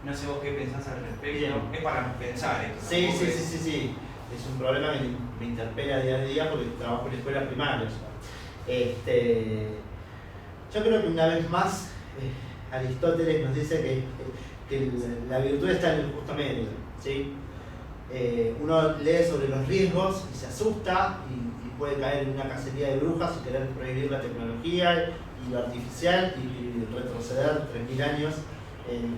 Speaker 5: No sé vos qué pensás al respecto.
Speaker 1: Bien.
Speaker 5: Es para pensar esto.
Speaker 1: Sí. Es un problema que me interpela día a día porque trabajo en escuelas primarias. Yo creo que una vez más Aristóteles nos dice que la virtud está en el justo medio, ¿sí? Uno lee sobre los riesgos y se asusta y puede caer en una cacería de brujas y querer prohibir la tecnología y lo artificial y retroceder 3000 años.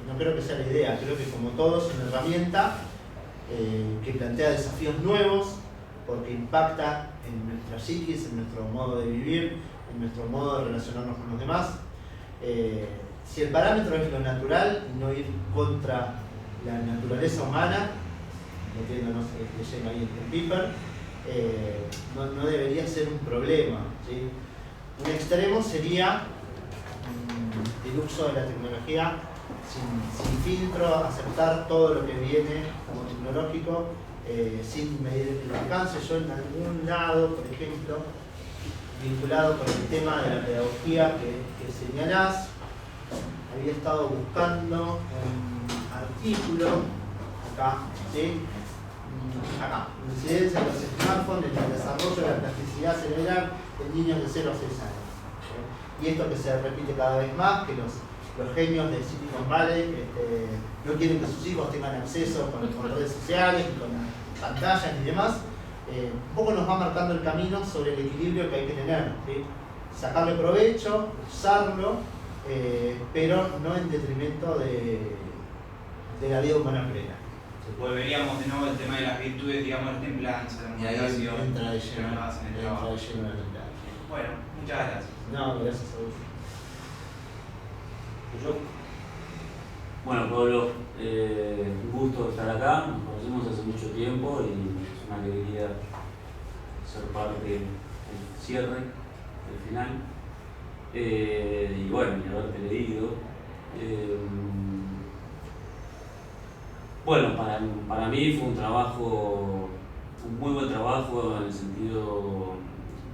Speaker 1: No creo que sea la idea, creo que como todo es una herramienta que plantea desafíos nuevos porque impacta en nuestra psiquis, en nuestro modo de vivir, en nuestro modo de relacionarnos con los demás. Si el parámetro es lo natural y no ir contra la naturaleza humana, metiéndonos leyendo ahí en Piper, no debería ser un problema, ¿sí? Un extremo sería el uso de la tecnología sin filtro, aceptar todo lo que viene como tecnológico sin medir el alcance. Yo en algún lado, por ejemplo, vinculado con el tema de la pedagogía que señalás, había estado buscando un artículo acá, ¿sí? Acá, incidencia de los smartphones en el desarrollo de la plasticidad cerebral en niños de 0 a 6 años. Y esto que se repite cada vez más, que los genios de Silicon Valley no quieren que sus hijos tengan acceso con redes sociales, y con pantallas y demás, un poco nos va marcando el camino sobre el equilibrio que hay que tener, ¿sí? Sacarle provecho, usarlo, pero no en detrimento de la vida humana plena.
Speaker 5: Volveríamos de nuevo al tema de las virtudes, digamos, la templanza, la
Speaker 1: Y ahí
Speaker 5: moderación,
Speaker 1: entra de
Speaker 5: que
Speaker 1: lleno,
Speaker 5: no lo hacen en el trabajo.
Speaker 1: la templanza.
Speaker 5: Bueno, muchas gracias.
Speaker 1: No, gracias a vos.
Speaker 3: ¿Yo? Bueno, Pablo, un gusto estar acá, nos conocemos hace mucho tiempo y es una alegría ser parte del cierre, del final. Y bueno, y haberte leído. Bueno, para mí fue un muy buen trabajo en el sentido,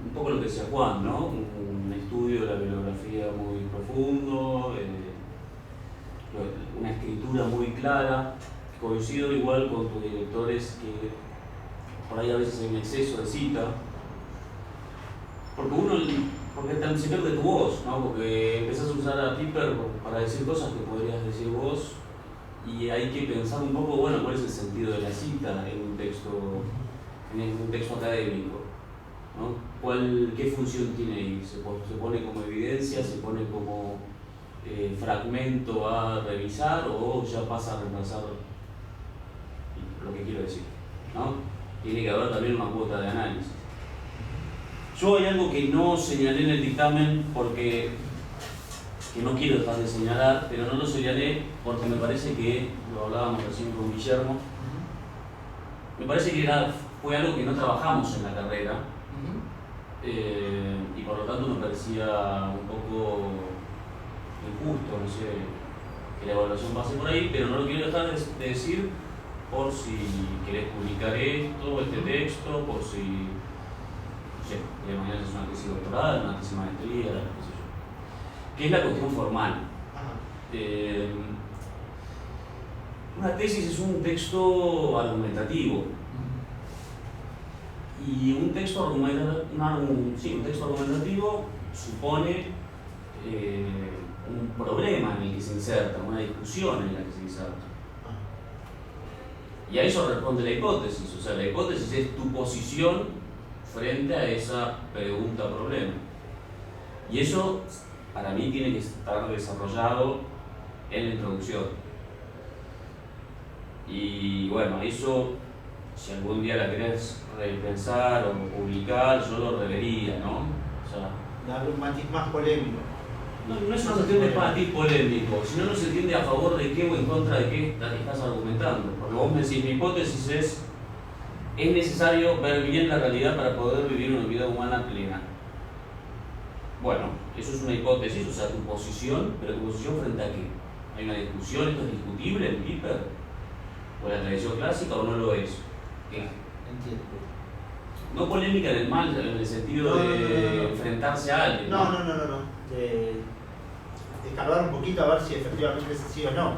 Speaker 3: un poco lo que decía Juan, ¿no? Un estudio de la bibliografía muy profundo, una escritura muy clara. Coincido igual con tus directores que por ahí a veces hay un exceso de cita, porque también se pierde tu voz, ¿no? Porque empezás a usar a Piper para decir cosas que podrías decir vos y hay que pensar un poco, bueno, cuál es el sentido de la cita en un texto académico, ¿no? ¿Qué función tiene ahí? ¿Se pone como evidencia? ¿Se pone como fragmento a revisar o ya pasa a reemplazar lo que quiero decir, ¿no? Tiene que haber también una cuota de análisis. Yo hay algo que no señalé en el dictamen porque no quiero dejar de señalar, pero no lo señalé porque me parece que, lo hablábamos recién con Guillermo, me parece que fue algo que no trabajamos en la carrera y por lo tanto me parecía un poco injusto, no sé, que la evaluación pase por ahí, pero no lo quiero dejar de decir por si querés publicar este texto, por si, no sé, de mañana es una tesis doctoral, una tesis maestría, qué sé yo. ¿Qué es la cuestión formal? Una tesis es un texto argumentativo. Y un texto argumentativo supone un problema en el que se inserta, una discusión en la que se inserta. Y a eso responde la hipótesis, o sea, la hipótesis es tu posición frente a esa pregunta-problema. Y eso, para mí, tiene que estar desarrollado en la introducción. Y bueno, eso si algún día la querés repensar o publicar, yo lo revería, ¿no? O sea,
Speaker 1: darle un matiz más polémico.
Speaker 3: no es una cuestión de matiz polémico, sino no se entiende a favor de qué o en contra de qué estás argumentando. Porque vos me decís, mi hipótesis es necesario ver bien la realidad para poder vivir una vida humana plena. Bueno, eso es una hipótesis, o sea, tu posición, pero tu posición frente a qué. ¿Hay una discusión? ¿Esto es discutible en Piper? ¿O la tradición clásica o no lo es? ¿Qué?
Speaker 1: Entiendo.
Speaker 3: No polémica en el mal, en el sentido de enfrentarse a alguien.
Speaker 1: No. De escarbar un poquito a ver si efectivamente es así o no.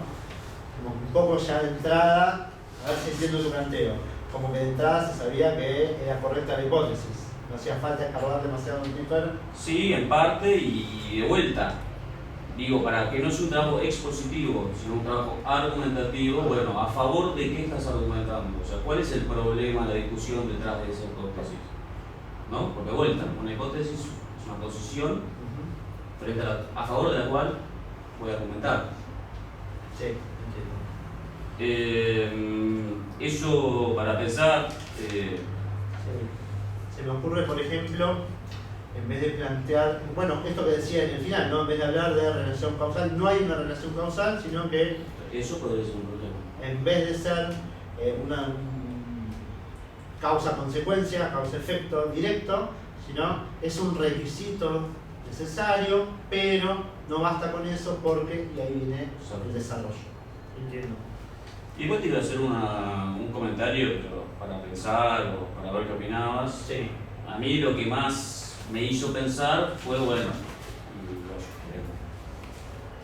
Speaker 1: Como un poco ya de entrada, a ver si entiendo tu planteo. Como que de entrada se sabía que era correcta la hipótesis. No hacía falta escarbar demasiado en Piper.
Speaker 3: Sí, en parte y de vuelta. Digo, para que no sea un trabajo expositivo, sino un trabajo argumentativo, bueno, ¿a favor de qué estás argumentando? O sea, ¿cuál es el problema, la discusión detrás de esa hipótesis? ¿No? Porque de vuelta, una hipótesis es una posición frente a favor de la cual voy a argumentar.
Speaker 1: Sí, entiendo.
Speaker 3: Eso para pensar.
Speaker 1: Sí. Se me ocurre, por ejemplo, en vez de plantear, bueno, esto que decía en el final, ¿no? En vez de hablar de relación causal, no hay una relación causal, sino que
Speaker 3: Eso podría ser un problema.
Speaker 1: en vez de ser una causa-consecuencia, causa-efecto directo, sino es un requisito necesario, pero no basta con eso porque, y ahí viene el desarrollo. Entiendo.
Speaker 3: Y después te iba a hacer un comentario pero para pensar o para ver qué opinabas.
Speaker 1: Sí.
Speaker 3: A mí lo que más me hizo pensar fue, bueno,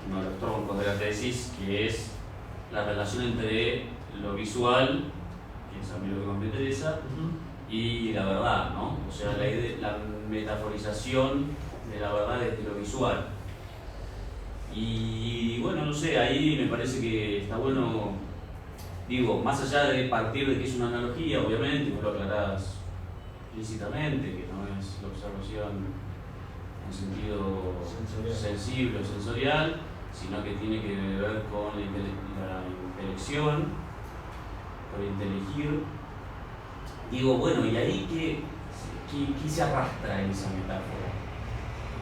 Speaker 3: uno de los troncos de la tesis, que es la relación entre lo visual, que es a mí lo que más me interesa, y la verdad, ¿no? O sea, la metaforización de la verdad desde lo visual. Y bueno, no sé, ahí me parece que está bueno, digo, más allá de partir de que es una analogía, obviamente, vos lo aclarás explícitamente, que no es la observación en sentido sensible o sensorial, sino que tiene que ver con la intelección, con inteligir. Digo, bueno, ¿y ahí qué se arrastra en esa metáfora?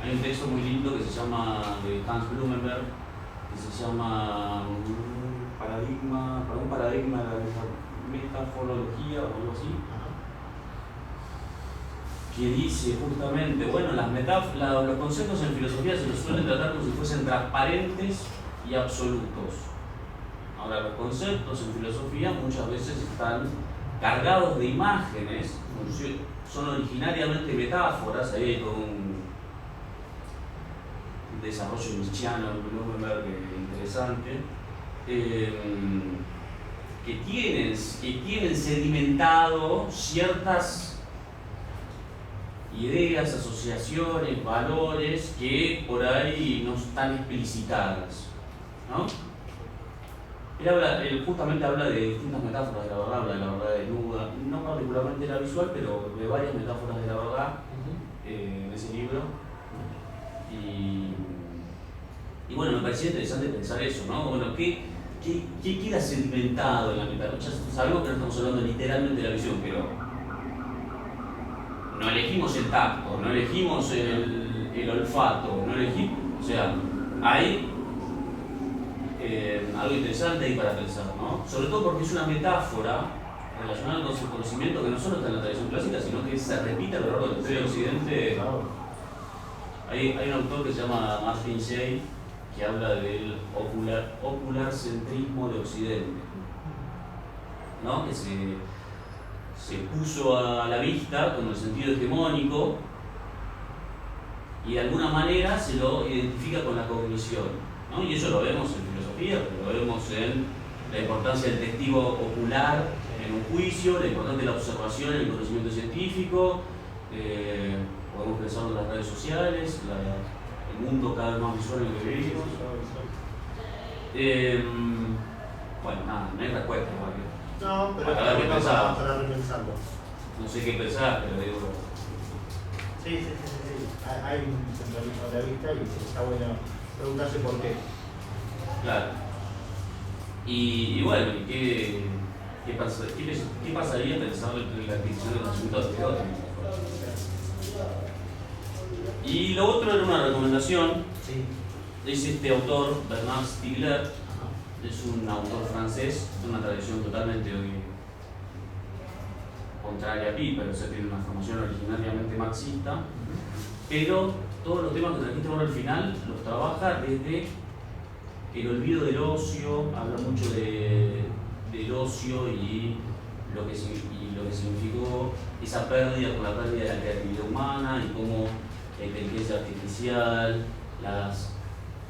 Speaker 3: Hay un texto muy lindo que se llama, de Hans Blumenberg, que se llama un paradigma de la metaforología o algo así, que dice justamente, bueno, los conceptos en filosofía se los suelen tratar como si fuesen transparentes y absolutos. Ahora, los conceptos en filosofía muchas veces están cargados de imágenes, son originariamente metáforas, ahí hay todo un desarrollo nietzscheano en Blumenberg interesante, que tienen sedimentado ciertas ideas, asociaciones, valores que por ahí no están explicitadas, ¿no? Él justamente habla de distintas metáforas de la verdad, habla de la verdad desnuda, no particularmente de la visual, pero de varias metáforas de la verdad en ese libro. Y bueno, me parecía interesante pensar eso, ¿no? Bueno, ¿qué queda sedimentado en la metáfora? Ya sabemos que no estamos hablando literalmente de la visión, pero no elegimos el tacto, no elegimos el olfato, no elegimos, o sea, hay algo interesante ahí para pensar, ¿no? Sobre todo porque es una metáfora relacionada con su conocimiento que no solo está en la tradición clásica, sino que se repite a lo largo de la historia de Occidente. Hay un autor que se llama Martin Shea, que habla del ocularcentrismo de Occidente, ¿no? Que se puso a la vista con el sentido hegemónico y de alguna manera se lo identifica con la cognición, ¿no? Y eso lo vemos en filosofía, pero lo vemos en la importancia del testigo ocular en un juicio, la importancia de la observación en el conocimiento científico, podemos pensar en las redes sociales, el mundo cada vez más visual en el que vivimos. Bueno, nada, no hay respuesta igual.
Speaker 1: No, pero
Speaker 3: Para ver qué pensar.
Speaker 1: para repensarlo.
Speaker 3: No sé qué pensar, pero digo.
Speaker 1: Sí. Hay un centralismo de la vista y está bueno preguntarse por qué.
Speaker 3: Claro. Y bueno, ¿Qué pasaría pensando en la adquisición de conocimientos teóricos? Y lo otro era una recomendación.
Speaker 1: Sí.
Speaker 3: Es este autor, Bernard Stiegler, es un autor francés de una tradición totalmente contraria a Piper, o sea, tiene una formación originariamente marxista, pero todos los temas que trajiste ahora al final los trabaja desde el olvido del ocio, habla mucho del ocio y lo que significó esa pérdida con la pérdida de la creatividad humana y cómo la inteligencia artificial, las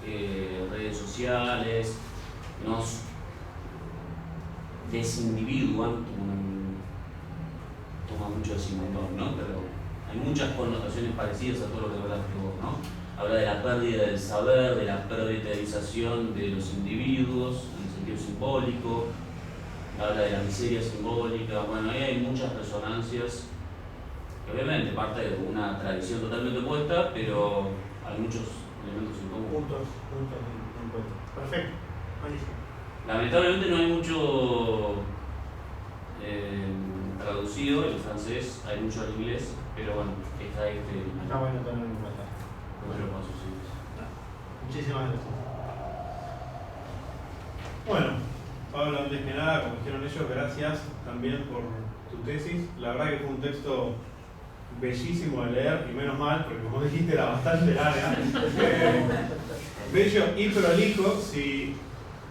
Speaker 3: redes sociales nos desindividuan, toma mucho ese montón, ¿no? Pero hay muchas connotaciones parecidas a todo lo que hablaste vos, ¿no? Habla de la pérdida del saber, de la proletarización de los individuos, en el sentido simbólico, habla de la miseria simbólica, bueno, ahí hay muchas resonancias que obviamente parte de una tradición totalmente opuesta, pero hay muchos elementos en común.
Speaker 1: Puntos en cuenta. Perfecto. Buenísimo.
Speaker 3: Lamentablemente no hay mucho traducido, en francés hay mucho en inglés, pero bueno, está
Speaker 1: Está bueno tenerlo en cuenta.
Speaker 3: Pero paso, sí.
Speaker 1: Muchísimas gracias.
Speaker 4: Bueno, Pablo, antes que nada, como dijeron ellos, gracias también por tu tesis. La verdad que fue un texto bellísimo de leer, y menos mal, porque como dijiste era bastante larga. Bello y prolijo. Si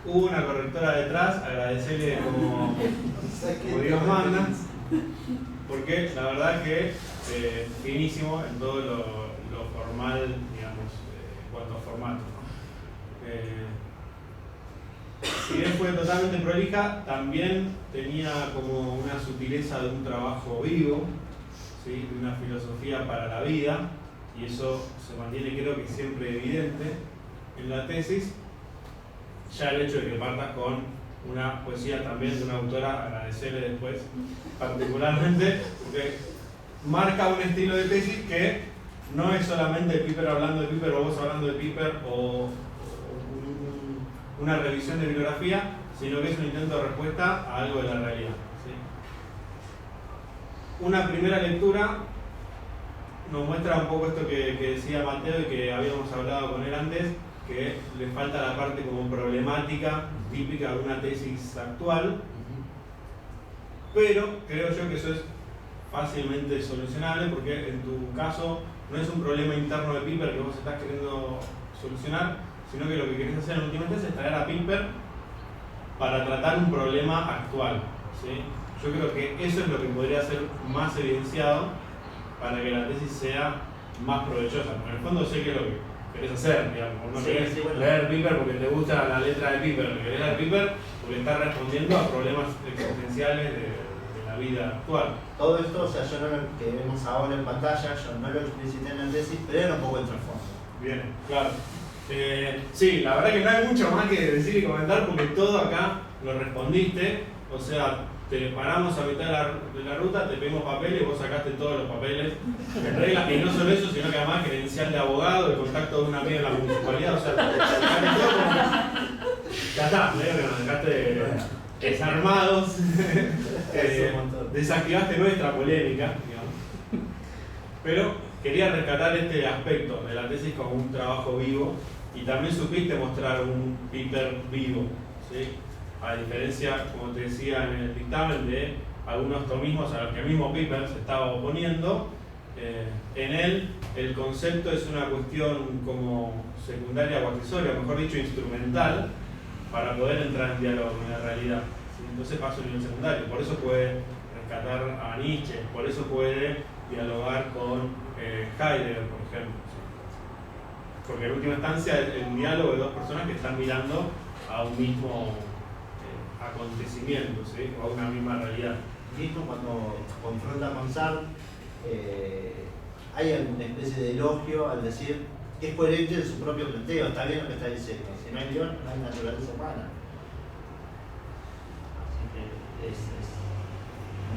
Speaker 4: hubo una correctora detrás, agradecerle como Dios manda, porque la verdad que finísimo en todo lo formal, digamos, en cuanto a formato, ¿no? Si bien fue totalmente prolija, también tenía como una sutileza de un trabajo vivo, ¿sí? De una filosofía para la vida, y eso se mantiene, creo que siempre evidente en la tesis. Ya el hecho de que partas con una poesía también de una autora, agradecerle después particularmente, porque marca un estilo de tesis que no es solamente Piper hablando de Piper o vos hablando de Piper o una revisión de bibliografía, sino que es un intento de respuesta a algo de la realidad, ¿sí? Una primera lectura nos muestra un poco esto que decía Mateo y que habíamos hablado con él antes, que le falta la parte como problemática típica de una tesis actual, pero creo yo que eso es fácilmente solucionable, porque en tu caso no es un problema interno de Piper que vos estás queriendo solucionar, sino que lo que querés hacer en última instancia es traer a Piper para tratar un problema actual, ¿sí? Yo creo que eso es lo que podría ser más evidenciado para que la tesis sea más provechosa. En el fondo sé que es lo que querés hacer, digamos. No querés leer Piper porque te gusta la letra de Piper, querés leer Piper porque está respondiendo a problemas existenciales de la vida actual.
Speaker 1: Todo esto, o sea, yo no lo que vemos ahora en pantalla, yo no lo explicité en la tesis, pero era un poco el trasfondo.
Speaker 4: Bien, claro. Sí, la verdad que no hay mucho más que decir y comentar porque todo acá lo respondiste. O sea, te paramos a mitad de la ruta, te pedimos papeles y vos sacaste todos los papeles en regla. Y no solo eso, sino que además credencial de abogado, el contacto de un amigo en la municipalidad. O sea, ya está, medio que nos dejaste desarmados. Desactivaste nuestra polémica, digamos. Pero quería rescatar este aspecto de la tesis como un trabajo vivo y también supiste mostrar un Piper vivo, ¿sí? A diferencia, como te decía en el dictamen, de algunos tomismos a los que el mismo Piper se estaba oponiendo. En él el concepto es una cuestión como secundaria o accesoria, mejor dicho instrumental, para poder entrar en diálogo con la realidad, ¿sí? Entonces pasa a nivel secundario, por eso puede rescatar a Nietzsche, por eso puede dialogar con Heidegger, por ejemplo, ¿sí? Porque en última instancia el diálogo de dos personas que están mirando a un mismo acontecimiento, ¿sí? O a una misma realidad.
Speaker 1: Mismo cuando confronta con Sartre, hay alguna especie de elogio al decir que es coherente de su propio planteo, está bien lo que está diciendo, si no hay Dios no hay naturaleza humana. Así que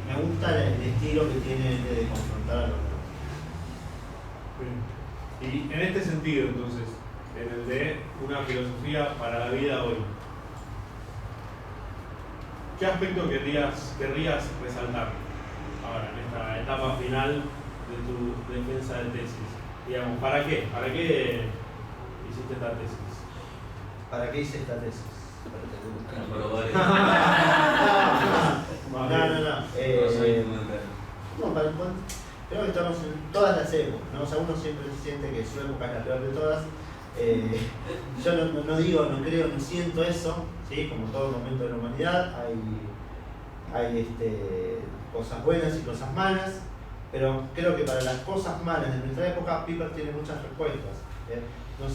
Speaker 1: me gusta el estilo que tiene de confrontar a los dos.
Speaker 4: Y en este sentido, entonces, en el de una filosofía para la vida hoy, ¿qué aspecto querrías resaltar ahora en esta etapa final de tu defensa de tesis? Digamos, ¿para qué? ¿Para qué hiciste esta tesis?
Speaker 1: ¿Para qué hice esta tesis? No. Creo que estamos en todas las épocas, ¿no? O sea, uno siempre siente que su época es la peor de todas. Yo no digo, no creo, no siento eso, ¿sí? Como todo momento de la humanidad, hay cosas buenas y cosas malas, pero creo que para las cosas malas de nuestra época, Piper tiene muchas respuestas. No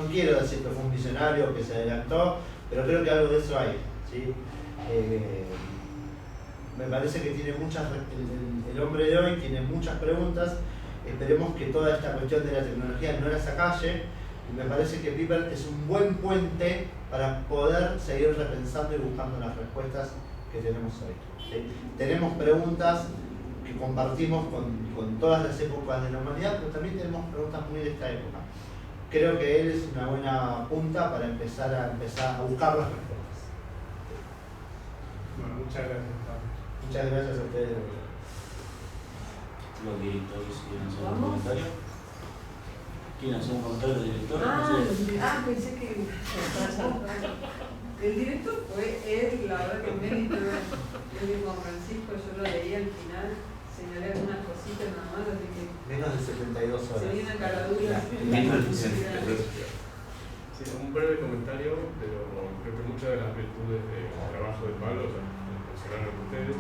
Speaker 1: quiero decir que fue un visionario que se adelantó, pero creo que algo de eso hay, ¿sí? Me parece que tiene el hombre de hoy tiene muchas preguntas. Esperemos que toda esta cuestión de la tecnología no las acalle, y me parece que Piper es un buen puente para poder seguir repensando y buscando las respuestas que tenemos hoy, ¿sí? Tenemos preguntas que compartimos con todas las épocas de la humanidad, pero también tenemos preguntas muy de esta época. Creo que él es una buena punta para empezar a buscar las respuestas.
Speaker 4: Bueno, muchas gracias, Pablo.
Speaker 1: Muchas gracias a ustedes.
Speaker 3: Los directores quieren hacer un comentario. ¿Quieren hacer un comentario del director?
Speaker 2: Pensé que el director fue él, la verdad que mérito de Juan Francisco, yo lo leí al final, señalé algunas cositas nada más, así que
Speaker 1: Menos de 72 horas.
Speaker 2: se viene caradura.
Speaker 6: Sí, un breve comentario, pero creo que muchas de las virtudes del trabajo de Pablo las mencionaron ustedes.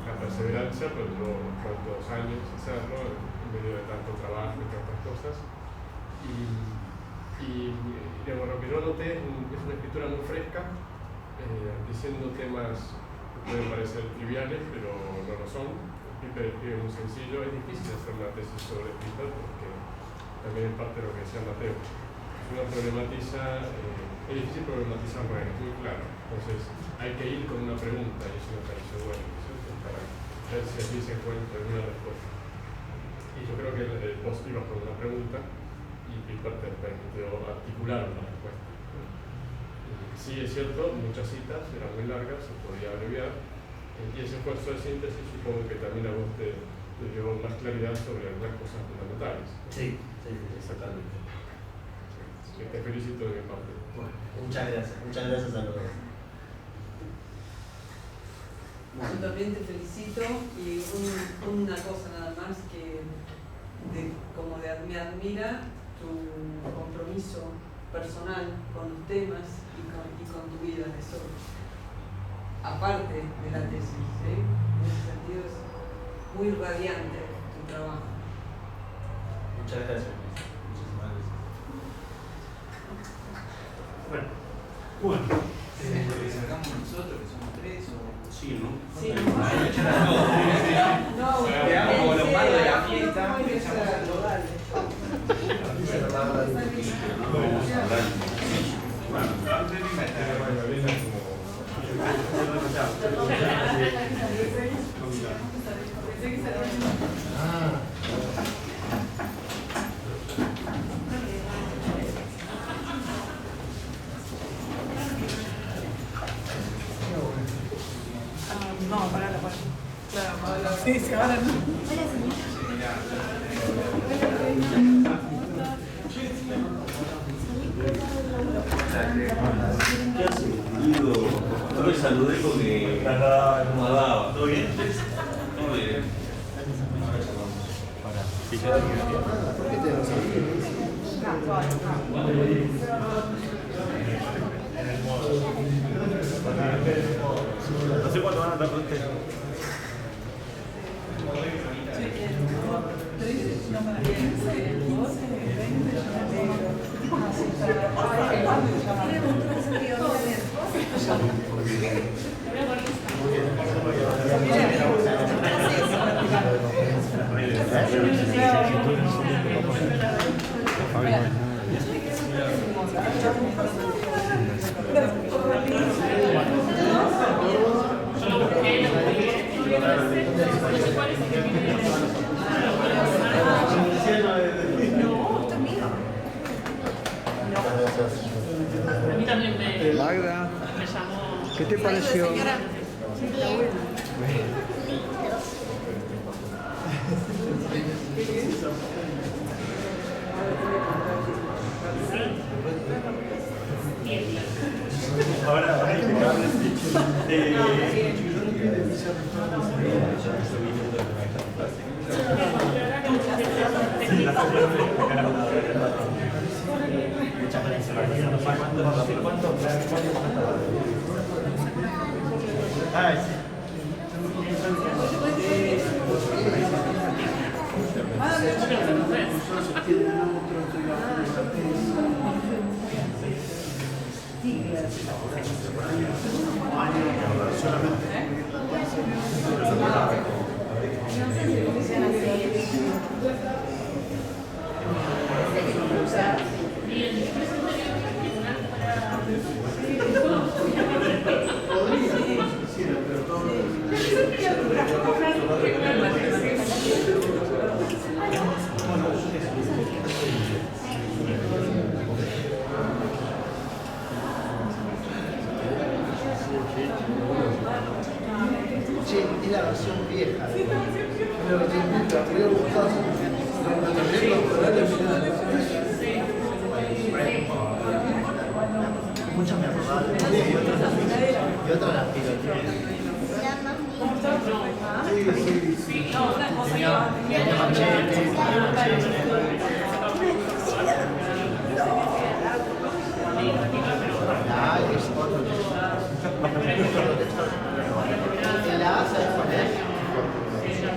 Speaker 6: La perseverancia, pues duró unos cuantos años hacerlo, en medio de tanto trabajo y tantas cosas. Y digamos, lo que yo noté es una escritura muy fresca, diciendo temas que pueden parecer triviales, pero no lo son. Piper escribe muy sencillo. Es difícil hacer una tesis sobre Piper porque también es parte de lo que decía Mateo. Uno problematiza, es difícil problematizar reglas, muy claro. Entonces hay que ir con una pregunta y eso me pareció bueno, ¿cierto? Para ver si allí se encuentra alguna respuesta. Y yo creo que vos ibas con una pregunta y Piper te permitió articular una respuesta. Sí, es cierto, muchas citas eran muy largas, se podía abreviar, y ese esfuerzo de síntesis supongo que también a vos te dio más claridad sobre algunas cosas fundamentales.
Speaker 1: Sí, exactamente.
Speaker 6: Te felicito de mi parte.
Speaker 1: Bueno, muchas gracias a los dos.
Speaker 2: Yo también te felicito y una cosa nada más que me admira tu compromiso personal con los temas y con tu vida, eso aparte de la tesis, ¿sí? En ese sentido es muy radiante tu trabajo.
Speaker 1: Muchas gracias. Muchísimas gracias.
Speaker 4: Bueno.
Speaker 5: ¿Le sacamos nosotros, que somos tres, o...?
Speaker 3: Sí, ¿no?
Speaker 2: Sí,
Speaker 5: No, quedamos como los malos de la fiesta,
Speaker 2: no,
Speaker 5: echamos a todos.
Speaker 2: No, para. Claro, sí, ahora no.
Speaker 3: ¿Qué hace? Digo, no me saludé porque no daba. ¿Todo bien? Todo bien.
Speaker 1: ¿Por qué te vas
Speaker 7: No sé cuánto van a tardar ustedes.
Speaker 8: A mí también me llamó ¿Qué te pareció?
Speaker 7: Ahora hay que
Speaker 1: Che, es la versión vieja. Muchas me aprobaron y otras las piloteé. Sí. Tenía machete, es otro texto. La A, ¿sabes cuál es?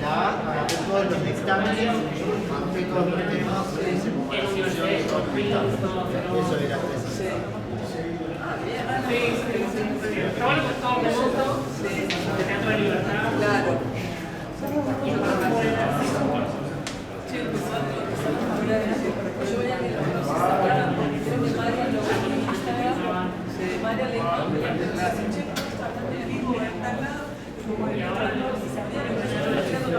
Speaker 1: La A, agarré todos los dictámenes, agarré todos los temas, hice como la solución de todos los dictámenes. Eso era preciso.
Speaker 9: Está bueno que todo remoto, de teatro de libertad.
Speaker 2: Claro. Yo voy a ver lo que nos sacaron, creo que María lo ve en Instagram, María le dice, che, está hablando de vivo, está al lado, como el otro, si sabía lo que yo le estoy haciendo,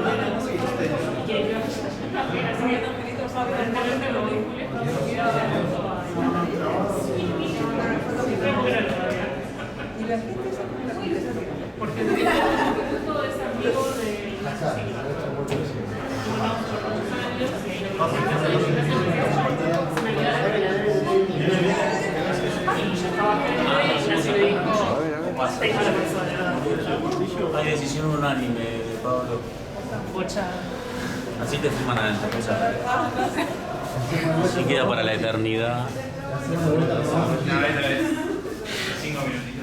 Speaker 2: y la gente se acuerda
Speaker 9: porque todo es amigo de la sociedad.
Speaker 3: Hay decisión unánime, Pablo. Así te firman adentro, así queda para la eternidad.
Speaker 5: No, esta vez. 5 minutitos.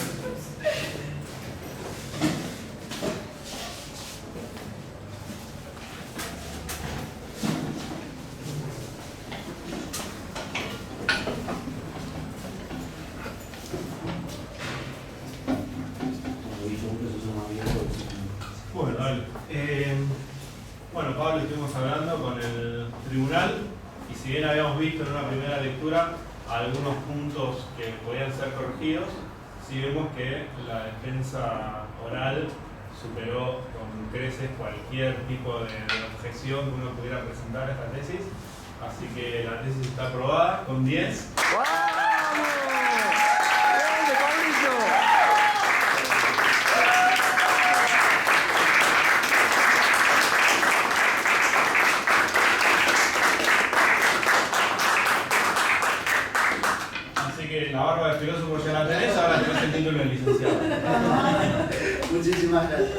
Speaker 4: Bueno, dale. Bueno, Pablo, estuvimos hablando con el tribunal y si bien habíamos visto en una primera lectura algunos puntos que podían ser corregidos, sí vemos que la defensa oral superó con creces cualquier tipo de objeción que uno pudiera presentar a esta tesis. Así que la tesis está aprobada con 10. Así que la barba de filósofo ya la tenés, ahora tenés el título de licenciado.
Speaker 1: Muchísimas gracias.